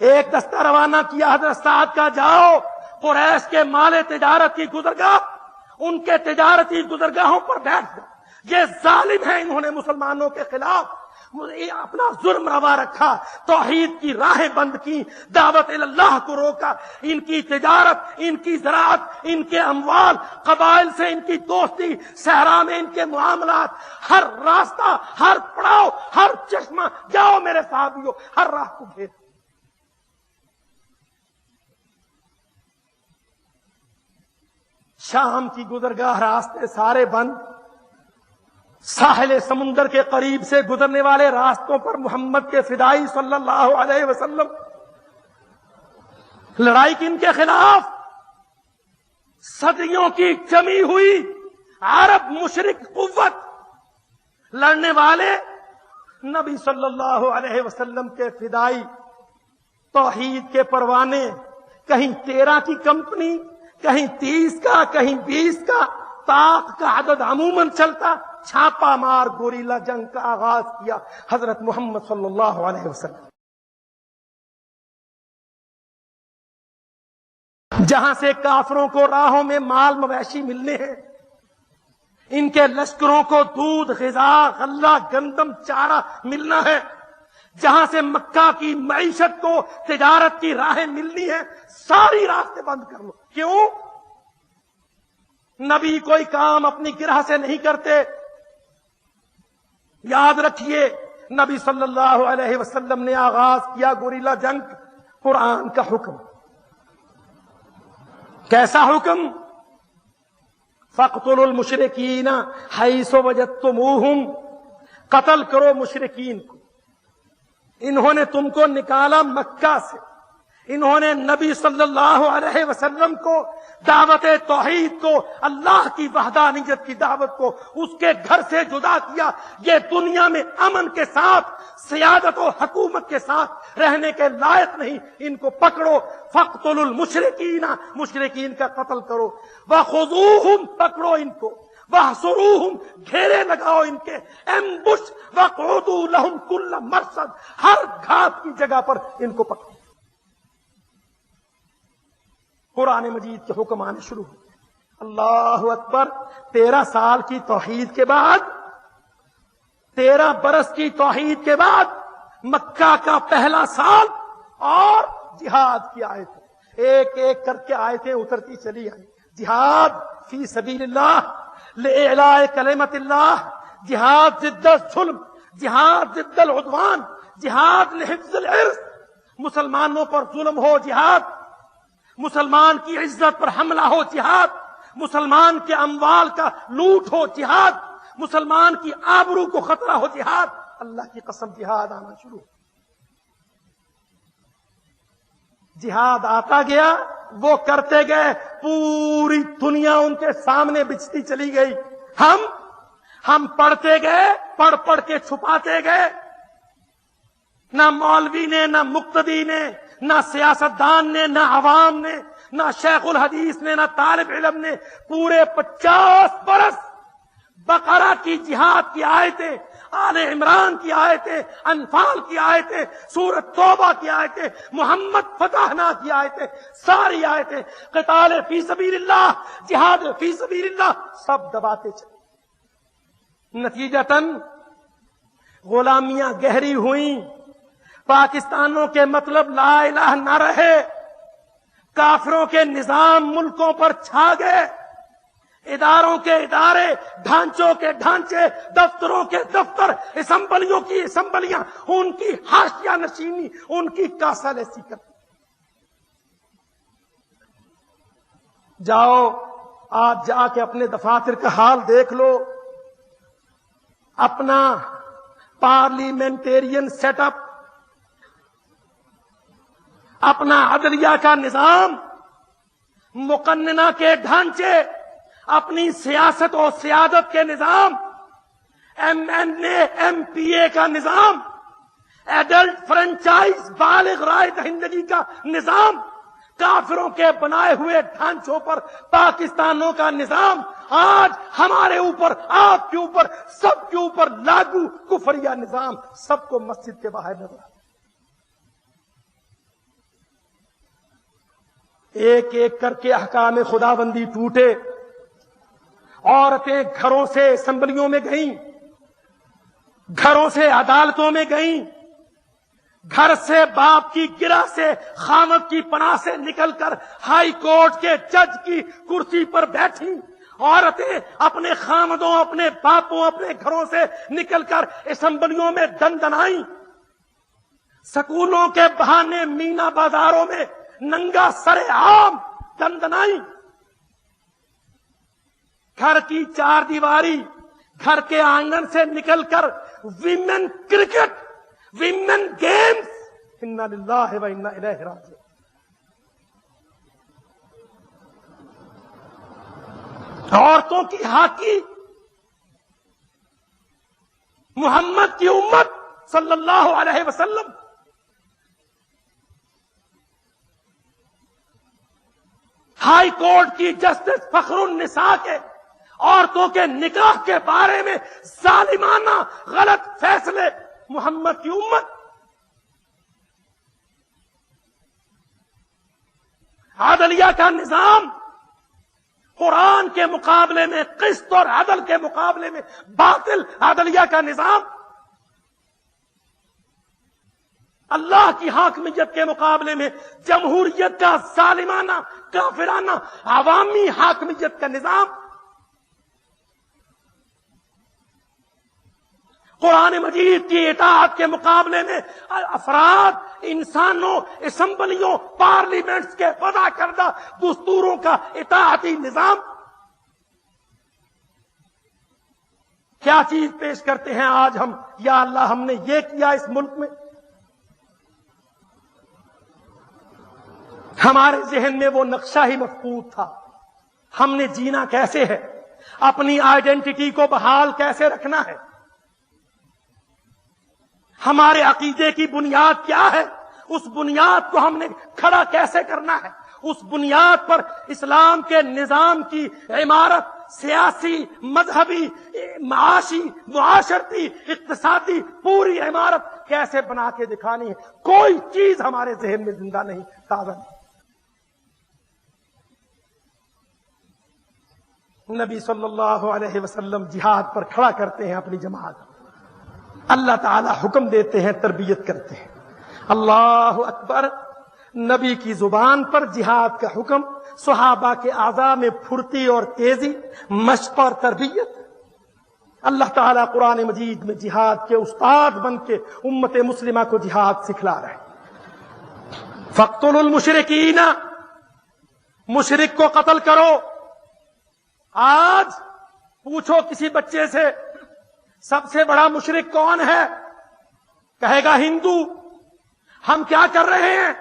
ایک دستہ روانہ کیا حضرت سعد کا. جاؤ قریش کے مال تجارت کی گزرگاہ، ان کے تجارتی گزرگاہوں پر بیٹھ جاؤ. یہ ظالم ہیں، انہوں نے مسلمانوں کے خلاف اپنا ظلم روا رکھا، توحید کی راہیں بند کی، دعوت اللہ کو روکا. ان کی تجارت، ان کی زراعت، ان کے اموال، قبائل سے ان کی دوستی، صحرا میں ان کے معاملات، ہر راستہ، ہر پڑاؤ، ہر چشمہ، جاؤ میرے صحابیوں، ہر راہ کو گھیر. شام کی گزرگاہ راستے سارے بند. ساحل سمندر کے قریب سے گزرنے والے راستوں پر محمد کے فدائی صلی اللہ علیہ وسلم لڑائی کن کے خلاف؟ صدیوں کی جمی ہوئی عرب مشرک قوت. لڑنے والے نبی صلی اللہ علیہ وسلم کے فدائی، توحید کے پروانے. کہیں 13 کی کمپنی، کہیں 30 کا، کہیں 20 کا، طاق کا عدد عموماً چلتا. چھاپا مار گوریلا جنگ کا آغاز کیا حضرت محمد صلی اللہ علیہ وسلم. جہاں سے کافروں کو راہوں میں مال مویشی ملنے ہیں، ان کے لشکروں کو دودھ، غذا، غلہ، گندم، چارہ ملنا ہے، جہاں سے مکہ کی معیشت کو تجارت کی راہیں ملنی ہے، ساری راستے بند کر لو. کیوں؟ نبی کوئی کام اپنی گرہ سے نہیں کرتے. یاد رکھیے، نبی صلی اللہ علیہ وسلم نے آغاز کیا گوریلا جنگ. قرآن کا حکم. کیسا حکم؟ فَاقْتُلُوا الْمُشْرِكِينَ حَيْثُ وَجَدتُّمُوهُمْ. قتل کرو مشرکین کو. انہوں نے تم کو نکالا مکہ سے، انہوں نے نبی صلی اللہ علیہ وسلم کو، دعوت توحید کو، اللہ کی وحدانیت کی دعوت کو اس کے گھر سے جدا کیا. یہ دنیا میں امن کے ساتھ، سیادت و حکومت کے ساتھ رہنے کے لائق نہیں. ان کو پکڑو. فَاقْتُلُوا الْمُشْرِكِينَ، مشرکین کا قتل کرو. وَخُذُوهُمْ، پکڑو ان کو. وَاحْصُرُوهُمْ، گھیرے لگاؤ ان کے. ایمبش وَاقْعُدُوا لَهُمْ كُلَّ مَرْصَدٍ، ہر گھات کی جگہ پر ان کو پکڑو. قرآن مجید کے حکم آنے شروع ہوئے. اللہ اکبر. 13 سال کی توحید کے بعد، 13 برس کی توحید کے بعد، مکہ کا پہلا سال اور جہاد کی آیت. ایک ایک کر کے آیتیں اترتی چلی آئی. جہاد فی سبیل اللہ لإعلاء کلمت اللہ، جہاد ضد الظلم، جہاد ضد العدوان، جہاد لحفظ العرض. مسلمانوں پر ظلم ہو جہاد، مسلمان کی عزت پر حملہ ہو جہاد، مسلمان کے اموال کا لوٹ ہو جہاد، مسلمان کی آبرو کو خطرہ ہو جہاد. اللہ کی قسم جہاد آنا شروع. جہاد آتا گیا، وہ کرتے گئے، پوری دنیا ان کے سامنے بچھتی چلی گئی. ہم پڑھتے گئے، پڑھ پڑھ کے چھپاتے گئے. نہ مولوی نے، نہ مقتدی نے، نہ سیاستدان نے، نہ عوام نے، نہ شیخ الحدیث نے، نہ طالب علم نے پورے 50 برس بقرہ کی جہاد کی آیتیں، آل عمران کی آیتیں، انفال کی آیتیں، سورۃ توبہ کی آیتیں، محمد فتحنا کی آیتیں، ساری آیتیں، قتال فی سبیل اللہ، جہاد فی سبیل اللہ، سب دباتے چلے. نتیجتاً غلامیاں گہری ہوئیں. پاکستانوں کے مطلب لا الہ نہ رہے. کافروں کے نظام ملکوں پر چھا گئے. اداروں کے ادارے، ڈھانچوں کے ڈھانچے، دفتروں کے دفتر، اسمبلیوں کی اسمبلیاں، ان کی حاشیہ نشینی، ان کی کاسالسی کر. جاؤ آج جا کے اپنے دفاتر کا حال دیکھ لو. اپنا پارلیمنٹیرین سیٹ اپ، اپنا عدلیہ کا نظام، مقننہ کے ڈھانچے، اپنی سیاست و سیادت کے نظام، MNA MPA کا نظام، ایڈلٹ فرنچائز بالغ رائے دہندگی کا نظام، کافروں کے بنائے ہوئے ڈھانچوں پر پاکستانوں کا نظام آج ہمارے اوپر، آپ کے اوپر، سب کے اوپر لاگو کفریہ نظام سب کو مسجد کے باہر نظر آتا. ایک ایک کر کے احکام خداوندی ٹوٹے. عورتیں گھروں سے اسمبلیوں میں گئیں، گھروں سے عدالتوں میں گئیں، گھر سے باپ کی گرہ سے، خامد کی پناہ سے نکل کر ہائی کورٹ کے جج کی کرسی پر بیٹھی. عورتیں اپنے خامدوں، اپنے باپوں، اپنے گھروں سے نکل کر اسمبلیوں میں دندنائیں. سکولوں کے بہانے مینا بازاروں میں ننگا سر عام دندنائیں. گھر کی چار دیواری، گھر کے آنگن سے نکل کر ویمن کرکٹ، ویمن گیمز، انا للہ و انا الیہ راجعون. عورتوں کی ہاکی. محمد کی امت صلی اللہ علیہ وسلم ہائی کورٹ کی جسٹس فخر النساء کے عورتوں کے نکاح کے بارے میں ظالمانہ غلط فیصلے. محمد کی امت عدلیہ کا نظام قرآن کے مقابلے میں، قسط اور عدل کے مقابلے میں باطل عدلیہ کا نظام، اللہ کی حاکمیت کے مقابلے میں جمہوریت کا ظالمانہ، کافرانہ، عوامی حاکمیت کا نظام. قرآن مجید کی اطاعت کے مقابلے میں افراد، انسانوں، اسمبلیوں، پارلیمنٹس کے وضع کردہ دستوروں کا اطاعتی نظام. کیا چیز پیش کرتے ہیں آج ہم؟ یا اللہ ہم نے یہ کیا اس ملک میں. ہمارے ذہن میں وہ نقشہ ہی مفقود تھا. ہم نے جینا کیسے ہے، اپنی آئیڈینٹی کو بحال کیسے رکھنا ہے، ہمارے عقیدے کی بنیاد کیا ہے، اس بنیاد کو ہم نے کھڑا کیسے کرنا ہے. اس بنیاد پر اسلام کے نظام کی عمارت، سیاسی، مذہبی، معاشی، معاشرتی، اقتصادی پوری عمارت کیسے بنا کے دکھانی ہے. کوئی چیز ہمارے ذہن میں زندہ نہیں، تازہ نہیں. نبی صلی اللہ علیہ وسلم جہاد پر کھڑا کرتے ہیں اپنی جماعت. اللہ تعالی حکم دیتے ہیں، تربیت کرتے ہیں. اللہ اکبر. نبی کی زبان پر جہاد کا حکم، صحابہ کے اعضاء میں پھرتی اور تیزی، مشق اور تربیت۔ اللہ تعالیٰ قرآن مجید میں جہاد کے استاد بن کے امت مسلمہ کو جہاد سکھلا رہے ہیں۔ فاقتلوا المشرکین، مشرک کو قتل کرو۔ آج پوچھو کسی بچے سے سب سے بڑا مشرک کون ہے، کہے گا ہندو۔ ہم کیا کر رہے ہیں؟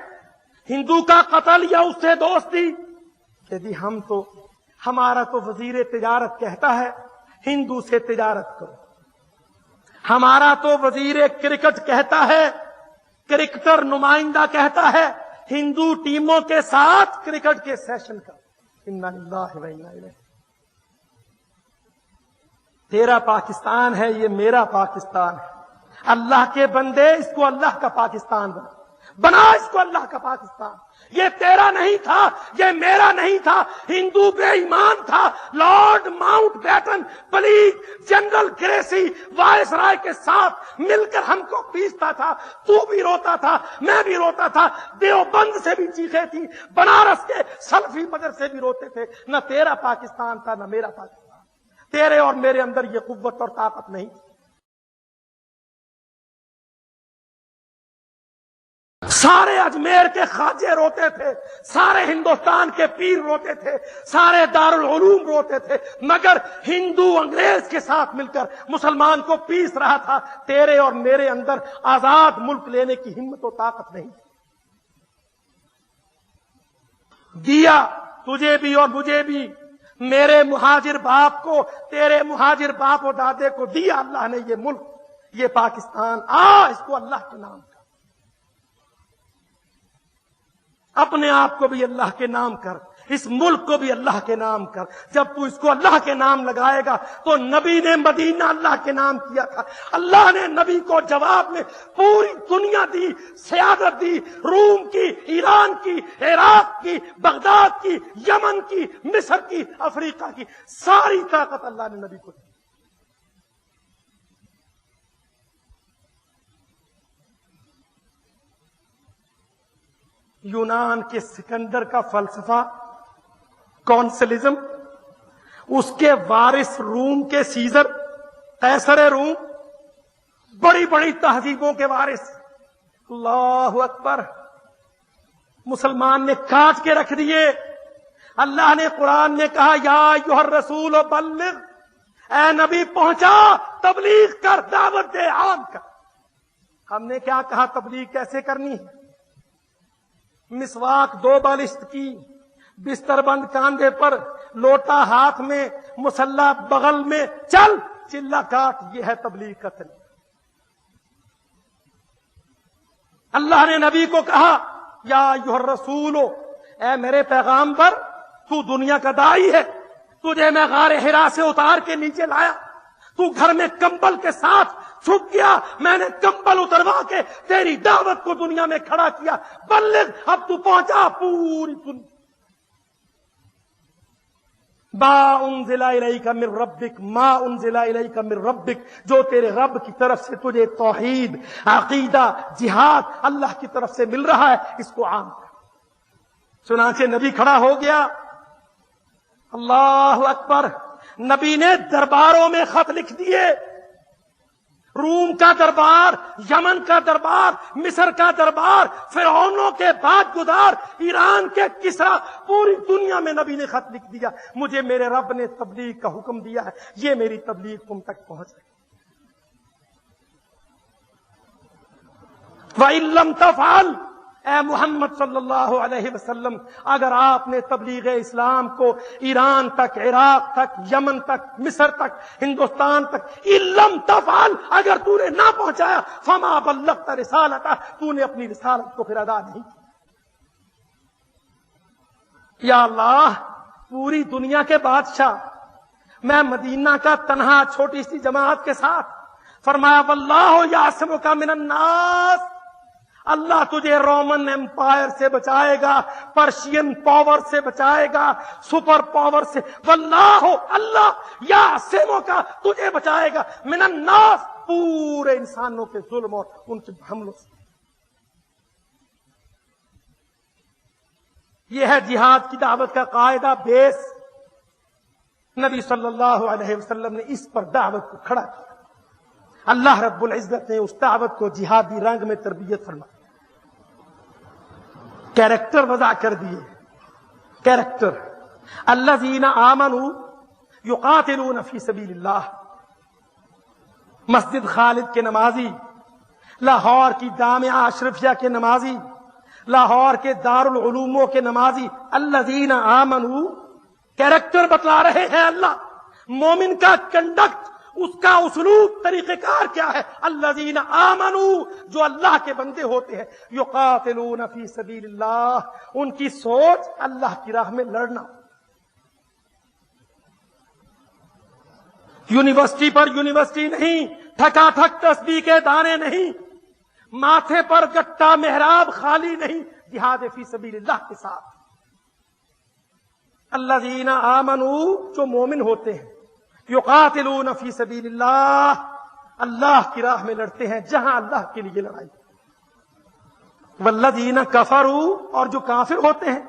ہندو کا قتل یا اس سے دوستی؟ کہ جی ہمارا تو وزیر تجارت کہتا ہے ہندو سے تجارت کرو، ہمارا تو وزیر کرکٹ کہتا ہے، کرکٹر نمائندہ کہتا ہے ہندو ٹیموں کے ساتھ کرکٹ کے سیشن کا۔ انا للہ و انا الیہ۔ تیرا پاکستان ہے، یہ میرا پاکستان ہے۔ اللہ کے بندے، اس کو اللہ کا پاکستان بنا اس کو اللہ کا پاکستان۔ یہ تیرا نہیں تھا، یہ میرا نہیں تھا۔ ہندو بے ایمان تھا، Lord Mountbatten please general Gracey viceroy کے ساتھ مل کر ہم کو پیستا تھا۔ تو بھی روتا تھا، میں بھی روتا تھا، دیوبند سے بھی چیخیں تھی، بنارس کے سلفی مدرسے بھی روتے تھے۔ نہ تیرا پاکستان تھا نہ میرا پاکستان۔ تیرے اور میرے اندر یہ قوت اور طاقت نہیں تھی۔ سارے اجمیر کے خواجے روتے تھے، سارے ہندوستان کے پیر روتے تھے، سارے دارالعلوم روتے تھے، مگر ہندو انگریز کے ساتھ مل کر مسلمان کو پیس رہا تھا۔ تیرے اور میرے اندر آزاد ملک لینے کی ہمت و طاقت نہیں تھی۔ دیا تجھے بھی اور مجھے بھی، میرے مہاجر باپ کو، تیرے مہاجر باپ و دادے کو دیا اللہ نے یہ ملک، یہ پاکستان۔ اس کو اللہ کے نام کر، اپنے آپ کو بھی اللہ کے نام کر، اس ملک کو بھی اللہ کے نام کر۔ جب تو اس کو اللہ کے نام لگائے گا تو نبی نے مدینہ اللہ کے نام کیا تھا، اللہ نے نبی کو جواب میں پوری دنیا دی، سیادت دی، روم کی، ایران کی، عراق کی، بغداد کی، یمن کی، مصر کی، افریقہ کی، ساری طاقت اللہ نے نبی کو دی۔ یونان کے سکندر کا فلسفہ کونسلزم، اس کے وارث روم کے سیزر قیصر روم، بڑی بڑی تہذیبوں کے وارث، اللہ اکبر، مسلمان نے کاٹ کے رکھ دیے۔ اللہ نے قرآن میں کہا یا ایھا الرسول بلغ، اے نبی پہنچا، تبلیغ کر، دعوت دے، عام کر۔ ہم نے کیا کہا تبلیغ کیسے کرنی ہے؟ مسواک 2 بالشت کی، بستر بند کاندھے پر، لوٹا ہاتھ میں، مسلح بغل میں، چل چلا کاٹ، یہ ہے تبلیغ کا طریقہ۔ اللہ نے نبی کو کہا یا ایھا الرسول، اے میرے پیغامبر، تو دنیا کا داعی ہے، تجھے میں غار حرا سے اتار کے نیچے لایا، تو گھر میں کمبل کے ساتھ چھپ گیا، میں نے کمبل اتروا کے تیری دعوت کو دنیا میں کھڑا کیا، بلغ، اب تو پہنچا پوری دنیا۔ ما انزل الیک من ربک، ما انزل الیک من ربک، جو تیرے رب کی طرف سے تجھے توحید، عقیدہ، جہاد اللہ کی طرف سے مل رہا ہے، اس کو عام کر۔ چنانچہ نبی کھڑا ہو گیا، اللہ اکبر، نبی نے درباروں میں خط لکھ دیے، روم کا دربار، یمن کا دربار، مصر کا دربار، فرعونوں کے بعد گزار، ایران کے کسرا، پوری دنیا میں نبی نے خط لکھ دیا، مجھے میرے رب نے تبلیغ کا حکم دیا ہے، یہ میری تبلیغ تم تک پہنچ رہی۔ وَإِن لَّمْ تَفْعَلْ، اے محمد صلی اللہ علیہ وسلم، اگر آپ نے تبلیغ اسلام کو ایران تک، عراق تک، یمن تک، مصر تک، ہندوستان تک، ان لم تفعل، اگر تو نے نہ پہنچایا، فما بلغت رسالتہ، تو نے اپنی رسالت کو پھر ادا نہیں کیا۔ یا اللہ، پوری دنیا کے بادشاہ، میں مدینہ کا تنہا چھوٹی سی جماعت کے ساتھ، فرمایا واللہ یعصمک من الناس، اللہ تجھے رومن ایمپائر سے بچائے گا، پرشین پاور سے بچائے گا، سپر پاور سے، واللہ، اللہ یعصمک، تجھے بچائے گا، من الناس، پورے انسانوں کے ظلم اور ان کے حملوں سے۔ یہ ہے جہاد کی دعوت کا قاعدہ، بیس۔ نبی صلی اللہ علیہ وسلم نے اس پر دعوت کو کھڑا کیا۔ اللہ رب العزت نے اس دعوت کو جہادی رنگ میں تربیت فرمائی، کیریکٹر وضع کر دیے۔ کیریکٹر الذین آمنوا یقاتلون فی سبیل اللہ۔ مسجد خالد کے نمازی، لاہور کی جامعہ اشرفیہ کے نمازی، لاہور کے دارالعلوموں کے نمازی، الذین آمنوا، کیریکٹر بتلا رہے ہیں اللہ۔ مومن کا کنڈکٹ، اس کا اسلوب، طریقہ کار کیا ہے؟ الذین آمنوا، جو اللہ کے بندے ہوتے ہیں، یقاتلون فی سبیل اللہ، ان کی سوچ اللہ کی راہ میں لڑنا۔ یونیورسٹی پر یونیورسٹی نہیں، ٹھکا ٹھک تسبیح کے دانے نہیں، ماتھے پر گٹا محراب خالی نہیں، جہاد فی سبیل اللہ کے ساتھ۔ الذین آمنوا، جو مومن ہوتے ہیں، یقاتلون فی سبیل اللہ، اللہ کی راہ میں لڑتے ہیں جہاں اللہ کے لیے لڑائی۔ والذین کفروا، اور جو کافر ہوتے ہیں،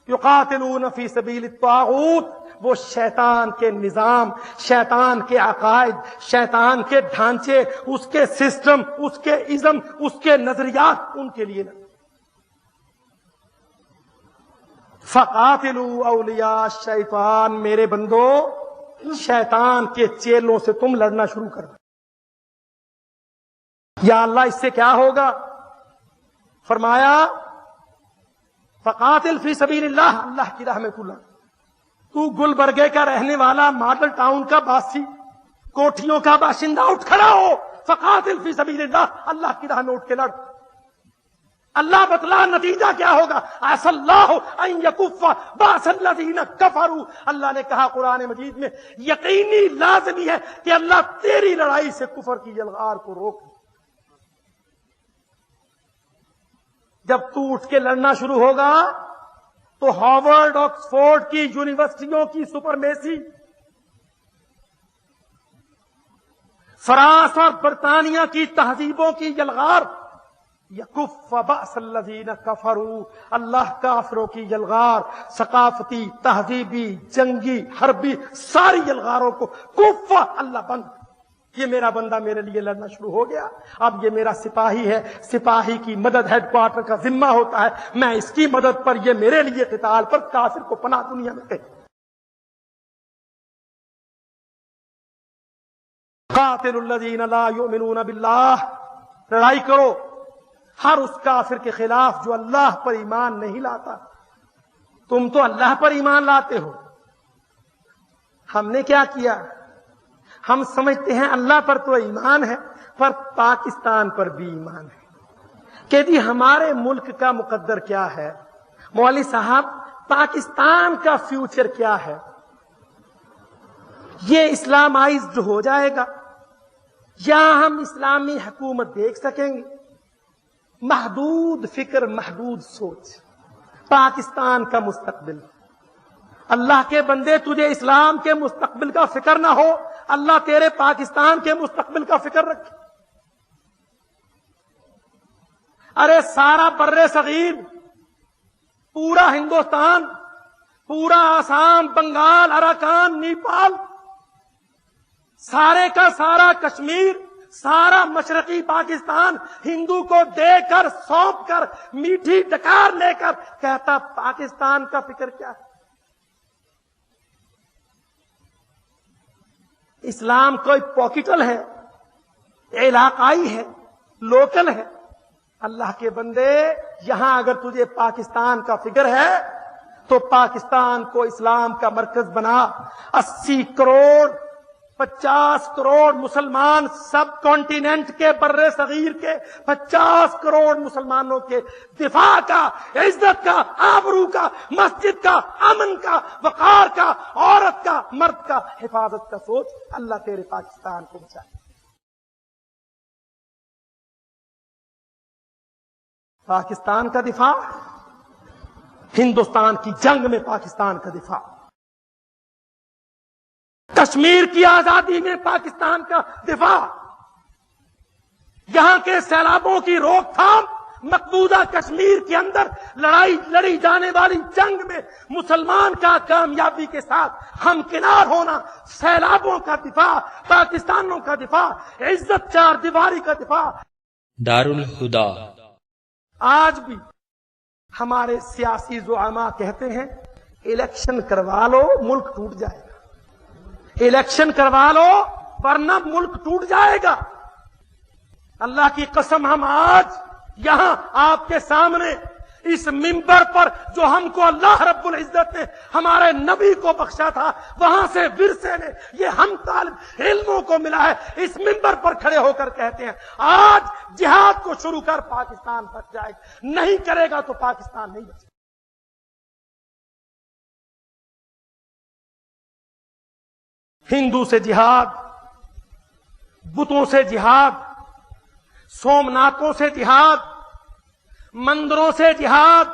یقاتلون فی سبیل الطاغوت، وہ شیطان کے نظام، شیطان کے عقائد، شیطان کے ڈھانچے، اس کے سسٹم، اس کے ازم، اس کے نظریات، ان کے لیے لڑتے۔ فقاتلوا اولیاء الشیطان، میرے بندو شیطان کے چیلوں سے تم لڑنا شروع کر دو۔ یا اللہ اس سے کیا ہوگا؟ فرمایا فقاتل فی سبیل اللہ، اللہ کی راہ میں تو لڑ۔ تو گلبرگے کا رہنے والا، ماڈل ٹاؤن کا باسی، کوٹھیوں کا باشندہ، اٹھ کھڑا ہو، فقاتل فی سبیل اللہ، اللہ کی راہ میں اٹھ کے لڑ۔ اللہ بتلا نتیجہ کیا ہوگا؟ عسى اللہ ان یکف باس الذین کفروا، اللہ نے کہا قرآن مجید میں یقینی لازمی ہے کہ اللہ تیری لڑائی سے کفر کی یلغار کو روک۔ جب تو اٹھ کے لڑنا شروع ہوگا تو ہارورڈ، آکسفورڈ کی یونیورسٹیوں کی سپرمیسی، فرانس اور برطانیہ کی تہذیبوں کی یلغار، یکف باس الذین کفروا، اللہ کافروں کی یلغار، ثقافتی، تہذیبی، جنگی، حربی، ساری یلغاروں کو کف اللہ بند۔ یہ میرا بندہ میرے لیے لڑنا شروع ہو گیا، اب یہ میرا سپاہی ہے، سپاہی کی مدد ہیڈ کوارٹر کا ذمہ ہوتا ہے، میں اس کی مدد پر، یہ میرے لیے قتال پر، کافر کو پناہ دنیا میں کہیں۔ قاتل الذین لا یؤمنون باللہ، لڑائی کرو ہر اس کافر کے خلاف جو اللہ پر ایمان نہیں لاتا۔ تم تو اللہ پر ایمان لاتے ہو، ہم نے کیا کیا؟ ہم سمجھتے ہیں اللہ پر تو ایمان ہے، پر پاکستان پر بھی ایمان ہے کہ جی ہمارے ملک کا مقدر کیا ہے، مولوی صاحب پاکستان کا فیوچر کیا ہے؟ یہ اسلامائزڈ ہو جائے گا یا ہم اسلامی حکومت دیکھ سکیں گے؟ محدود فکر، محدود سوچ، پاکستان کا مستقبل۔ اللہ کے بندے، تجھے اسلام کے مستقبل کا فکر نہ ہو، اللہ تیرے پاکستان کے مستقبل کا فکر رکھے۔ ارے سارا بر صغیر، پورا ہندوستان، پورا آسام، بنگال، اراکان، نیپال، سارے کا سارا کشمیر، سارا مشرقی پاکستان ہندو کو دے کر، سونپ کر، میٹھی ڈکار لے کر کہتا پاکستان کا فکر کیا ہے؟ اسلام کوئی پاکٹل ہے، علاقائی ہے، لوکل ہے۔ اللہ کے بندے، یہاں اگر تجھے پاکستان کا فکر ہے تو پاکستان کو اسلام کا مرکز بنا۔ 80 کروڑ 50 کروڑ مسلمان، سب کانٹیننٹ کے، بر صغیر کے 50 کروڑ مسلمانوں کے دفاع کا، عزت کا، آبرو کا، مسجد کا، امن کا، وقار کا، عورت کا، مرد کا حفاظت کا سوچ، اللہ تیرے پاکستان کو بچائے۔ پاکستان کا دفاع، ہندوستان کی جنگ میں پاکستان کا دفاع، کشمیر کی آزادی میں پاکستان کا دفاع، یہاں کے سیلابوں کی روک تھام، مقبوضہ کشمیر کے اندر لڑی جانے والی جنگ میں مسلمان کا کامیابی کے ساتھ ہمکنار ہونا، سیلابوں کا دفاع، پاکستانوں کا دفاع، عزت چار دیواری کا دفاع۔ دارالہدا آج بھی ہمارے سیاسی زعماء کہتے ہیں الیکشن کروا لو ملک ٹوٹ جائے گا، الیکشن کروا لو ورنہ ملک ٹوٹ جائے گا۔ اللہ کی قسم ہم آج یہاں آپ کے سامنے اس منبر پر جو ہم کو اللہ رب العزت نے ہمارے نبی کو بخشا تھا، وہاں سے ورثے نے یہ ہم طالب علموں کو ملا ہے، اس منبر پر کھڑے ہو کر کہتے ہیں آج جہاد کو شروع کر پاکستان بچ جائے گا، نہیں کرے گا تو پاکستان نہیں بچے گا۔ ہندو سے جہاد، بتوں سے جہاد، سومناتھوں سے جہاد، مندروں سے جہاد،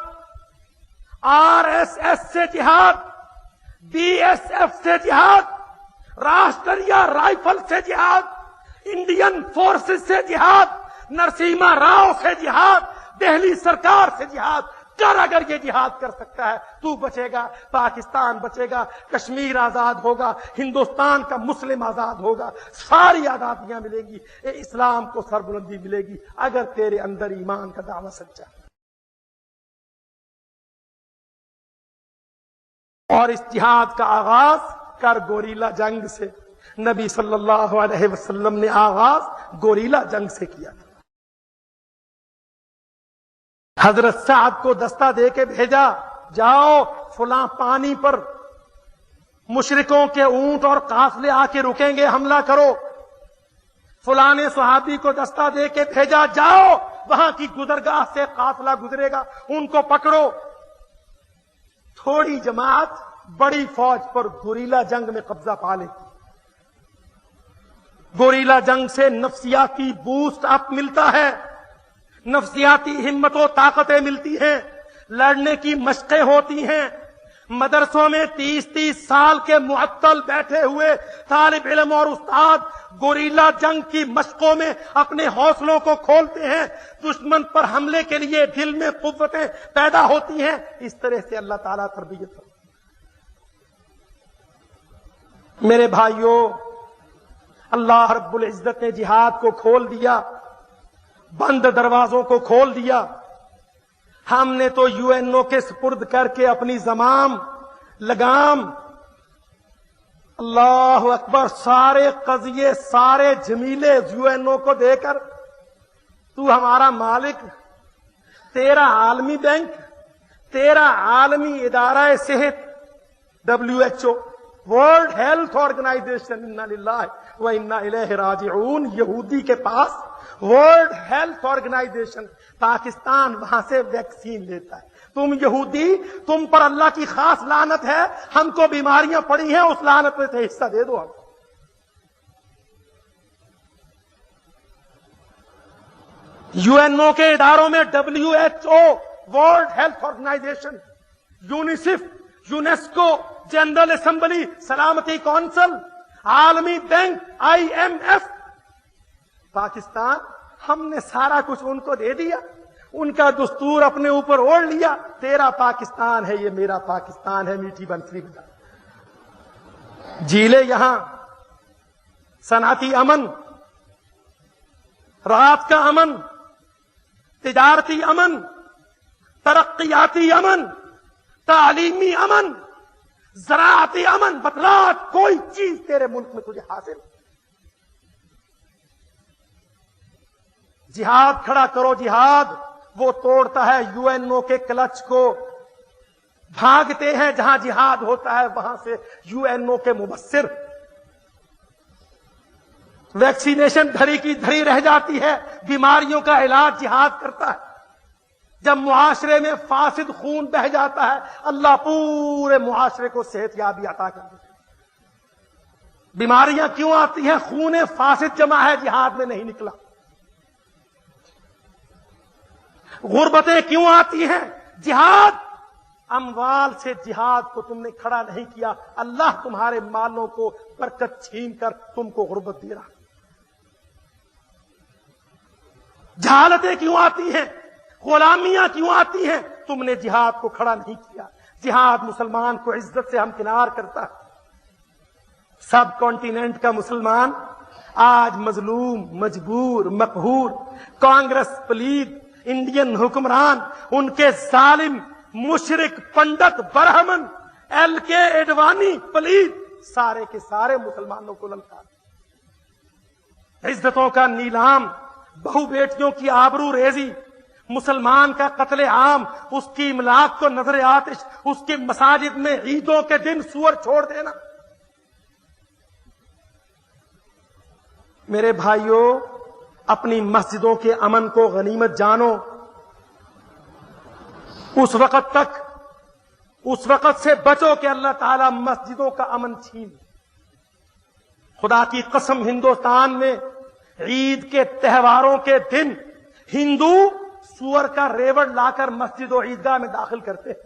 آر ایس ایس سے جہاد، بی ایس ایف سے جہاد، راشٹریہ رائفل سے جہاد، انڈین فورسز سے جہاد، نرسیما راؤ سے جہاد، دہلی سرکار سے جہاد کر، اگر یہ جہاد کر سکتا ہے تو بچے گا، پاکستان بچے گا، کشمیر آزاد ہوگا، ہندوستان کا مسلم آزاد ہوگا، ساری آزادیاں ملیں گی، اسلام کو سربلندی ملے گی اگر تیرے اندر ایمان کا دعویٰ سچا ہے۔ اور اس جہاد کا آغاز کر گوریلا جنگ سے، نبی صلی اللہ علیہ وسلم نے آغاز گوریلا جنگ سے کیا تھا۔ حضرت سعد کو دستہ دے کے بھیجا، جاؤ فلاں پانی پر مشرکوں کے اونٹ اور قافلے آ کے رکیں گے، حملہ کرو۔ فلاں صحابی کو دستہ دے کے بھیجا، جاؤ وہاں کی گزرگاہ سے قافلہ گزرے گا، ان کو پکڑو۔ تھوڑی جماعت بڑی فوج پر گوریلا جنگ میں قبضہ پا لیتی۔ گوریلا جنگ سے نفسیاتی بوسٹ اپ ملتا ہے، نفسیاتی ہمت و طاقتیں ملتی ہیں، لڑنے کی مشقیں ہوتی ہیں۔ مدرسوں میں 30 سال کے معطل بیٹھے ہوئے طالب علم اور استاد گوریلا جنگ کی مشقوں میں اپنے حوصلوں کو کھولتے ہیں، دشمن پر حملے کے لیے دل میں قوتیں پیدا ہوتی ہیں۔ اس طرح سے اللہ تعالیٰ تربیت کرتا ہے۔ میرے بھائیوں، اللہ رب العزت نے جہاد کو کھول دیا، بند دروازوں کو کھول دیا۔ ہم نے تو یو این او کے سپرد کر کے اپنی زمام لگام، اللہ اکبر، سارے قضیے، سارے جمیلے یو این او کو دے کر تو ہمارا مالک، تیرا عالمی بینک، تیرا عالمی ادارہ صحت WHO، ورلڈ ہیلتھ آرگنائزیشن، انا للہ و انا الیہ راجعون، یہودی کے پاس ورلڈ ہیلتھ آرگنائزیشن، پاکستان وہاں سے ویکسین لیتا ہے۔ تم یہودی، تم پر اللہ کی خاص لعنت ہے، ہم کو بیماریاں پڑی ہیں، اس لعنت میں سے حصہ دے دو ہم۔ یو این او کے اداروں میں WHO، world health organisation, UNICEF, UNESCO, general assembly, سلامتی کونسل، عالمی بینک، IMF۔ پاکستان، ہم نے سارا کچھ ان کو دے دیا، ان کا دستور اپنے اوپر اوڑھ لیا۔ تیرا پاکستان ہے، یہ میرا پاکستان ہے، میٹھی بنسری بجا، جیلے یہاں، صنعتی امن، رات کا امن، تجارتی امن، ترقیاتی امن، تعلیمی امن، زراعتی امن، بتلا کوئی چیز تیرے ملک میں تجھے حاصل۔ جہاد کھڑا کرو، جہاد وہ توڑتا ہے یو این او کے کلچ کو۔ بھاگتے ہیں جہاں جہاد ہوتا ہے وہاں سے یو این او کے مبصر۔ ویکسینیشن دھڑی کی دھڑی رہ جاتی ہے، بیماریوں کا علاج جہاد کرتا ہے۔ جب معاشرے میں فاسد خون بہ جاتا ہے، اللہ پورے معاشرے کو صحت یابی عطا کر دیتا ہے۔ بیماریاں کیوں آتی ہیں؟ خون فاسد جمع ہے، جہاد میں نہیں نکلا۔ غربتیں کیوں آتی ہیں؟ جہاد، اموال سے جہاد کو تم نے کھڑا نہیں کیا، اللہ تمہارے مالوں کو برکت چھین کر تم کو غربت دے رہا۔ جہالتیں کیوں آتی ہیں؟ غلامیاں کیوں آتی ہیں؟ تم نے جہاد کو کھڑا نہیں کیا. جہاد مسلمان کو عزت سے ہمکنار کرتا ہے. سب کانٹیننٹ کا مسلمان آج مظلوم، مجبور، مقہور، کانگریس پلید، انڈین حکمران، ان کے ظالم مشرک پنڈت برہمن، ایل کے اڈوانی پلید، سارے کے سارے مسلمانوں کو للکار. عزتوں کا نیلام، بہو بیٹیوں کی آبرو ریزی، مسلمان کا قتل عام، اس کی املاک کو نظر آتش، اس کی مساجد میں عیدوں کے دن سور چھوڑ دینا. میرے بھائیوں، اپنی مسجدوں کے امن کو غنیمت جانو. اس وقت سے بچو کہ اللہ تعالیٰ مسجدوں کا امن چھین. خدا کی قسم، ہندوستان میں عید کے تہواروں کے دن ہندو سور کا ریوڑ لا کر مسجد و عیدگاہ میں داخل کرتے ہیں.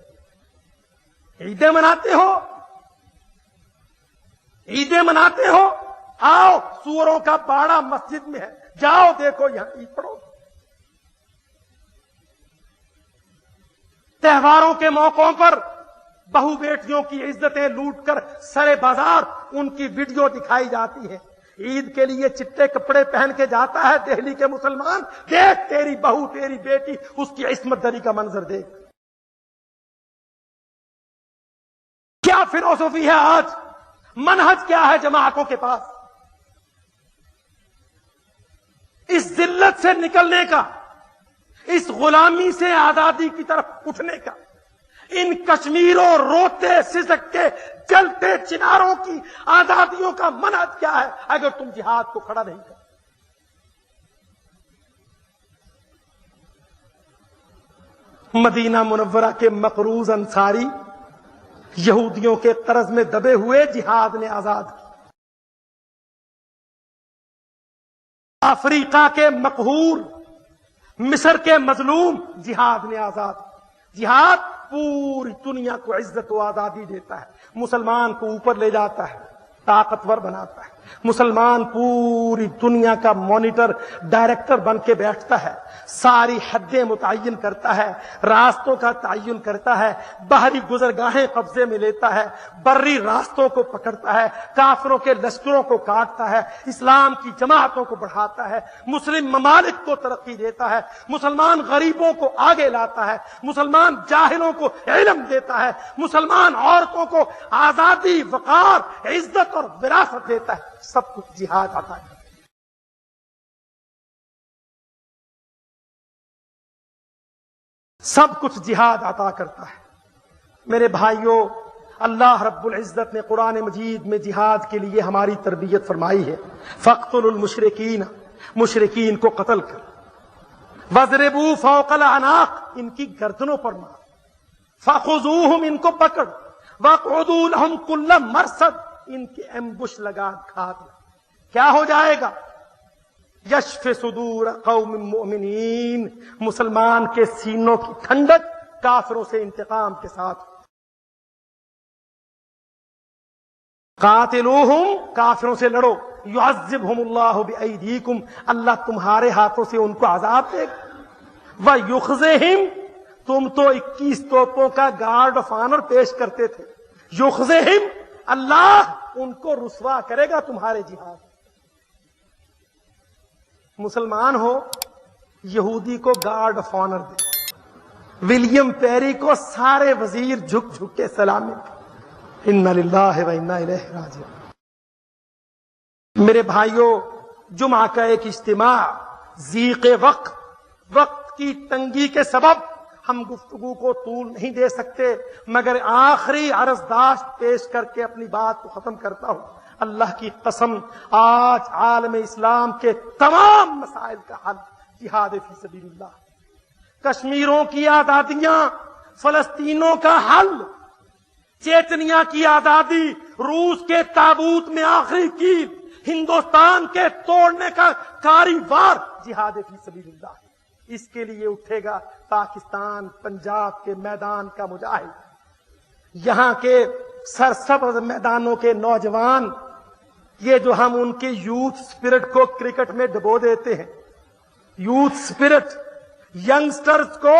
عیدیں مناتے ہو، عیدیں مناتے ہو، آؤ، سوروں کا باڑا مسجد میں ہے، جاؤ دیکھو یہاں عید پڑھو. تہواروں کے موقعوں پر بہو بیٹیوں کی عزتیں لوٹ کر سرے بازار ان کی ویڈیو دکھائی جاتی ہے. عید کے لیے چٹے کپڑے پہن کے جاتا ہے دہلی کے مسلمان، دیکھ تیری بہو، تیری بیٹی، اس کی عصمت دری کا منظر دیکھ. کیا فلسفی ہے آج؟ منہج کیا ہے جماعتوں کے پاس؟ اس ذلت سے نکلنے کا، اس غلامی سے آزادی کی طرف اٹھنے کا، ان کشمیروں روتے سسکتے جلتے چناروں کی آزادیوں کا منہج کیا ہے اگر تم جہاد کو کھڑا نہیں کرتے؟ مدینہ منورہ کے مقروض انصاری یہودیوں کے قرض میں دبے ہوئے جہاد نے آزاد کی. افریقہ کے مقہور، مصر کے مظلوم جہاد نے آزاد کی. جہاد پوری دنیا کو عزت و آزادی دیتا ہے، مسلمان کو اوپر لے جاتا ہے، طاقتور بناتا ہے. مسلمان پوری دنیا کا مانیٹر، ڈائریکٹر بن کے بیٹھتا ہے، ساری حدیں متعین کرتا ہے، راستوں کا تعین کرتا ہے، بحری گزرگاہیں قبضے میں لیتا ہے، بری راستوں کو پکڑتا ہے، کافروں کے لشکروں کو کاٹتا ہے، اسلام کی جماعتوں کو بڑھاتا ہے، مسلم ممالک کو ترقی دیتا ہے، مسلمان غریبوں کو آگے لاتا ہے، مسلمان جاہلوں کو علم دیتا ہے، مسلمان عورتوں کو آزادی، وقار، عزت اور وراثت دیتا ہے. سب کچھ جہاد آتا ہے. سب کچھ جہاد عطا کرتا ہے. میرے بھائیوں، اللہ رب العزت نے قرآن مجید میں جہاد کے لیے ہماری تربیت فرمائی ہے. فاقتلوا المشرکین، مشرکین کو قتل کر، وَاضْرِبُوا فَوْقَ الْأَعْنَاقِ، ان کی گردنوں پر مار، فَخُذُوهُمْ، ان کو پکڑ، وَاقْعُدُوا لَهُمْ كُلَّ مَرْصَدٍ، ان کی ایمبوش لگا کھا دیا. کیا ہو جائے گا؟ یشف صدور قوم مؤمنین، مسلمان کے سینوں کی ٹھنڈک کافروں سے انتقام کے ساتھ. قاتلوہم، کافروں سے لڑو، یعذبہم اللہ بایدیکم، اللہ تمہارے ہاتھوں سے ان کو عذاب دے گا. ویخزہم، تم تو 21 توپوں کا گارڈ آف آنر پیش کرتے تھے. یخزہم، اللہ ان کو رسوا کرے گا تمہارے جہاد. مسلمان ہو، یہودی کو گارڈ آف آنر دے، ولیم پیری کو سارے وزیر جھک جھک کے سلامی. انا للہ و انا الیہ راجعون. میرے بھائیوں، جمعہ کا ایک اجتماع ضیق وقت کی تنگی کے سبب ہم گفتگو کو طول نہیں دے سکتے، مگر آخری عرضداشت پیش کر کے اپنی بات کو ختم کرتا ہوں. اللہ کی قسم، آج عالم اسلام کے تمام مسائل کا حل جہاد فی سبیل اللہ. کشمیروں کی آزادیاں، فلسطینوں کا حل، چیچنیا کی آزادی، روس کے تابوت میں آخری کیل، ہندوستان کے توڑنے کا کاروبار جہاد فی سبیل اللہ. اس کے لیے اٹھے گا پاکستان، پنجاب کے میدان کا مجاہد. یہاں کے سرسبز میدانوں کے نوجوان، یہ جو ہم ان کے یوتھ سپرٹ کو کرکٹ میں ڈبو دیتے ہیں، یوتھ سپرٹ، ینگسٹرز کو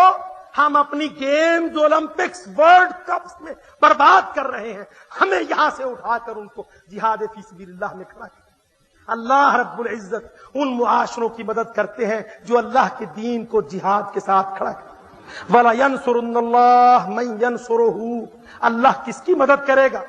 ہم اپنی گیمز، اولمپکس، ورلڈ کپس میں برباد کر رہے ہیں، ہمیں یہاں سے اٹھا کر ان کو جہاد فی سبیل اللہ میں کھڑا کیا۔ اللہ رب العزت ان معاشروں کی مدد کرتے ہیں جو اللہ کے دین کو جہاد کے ساتھ کھڑا کرتے ہیں۔ وَلَيَنْصُرُنَّ اللَّهُ مَن يَنْصُرُهُ، اللہ کس کی مدد کرے گا؟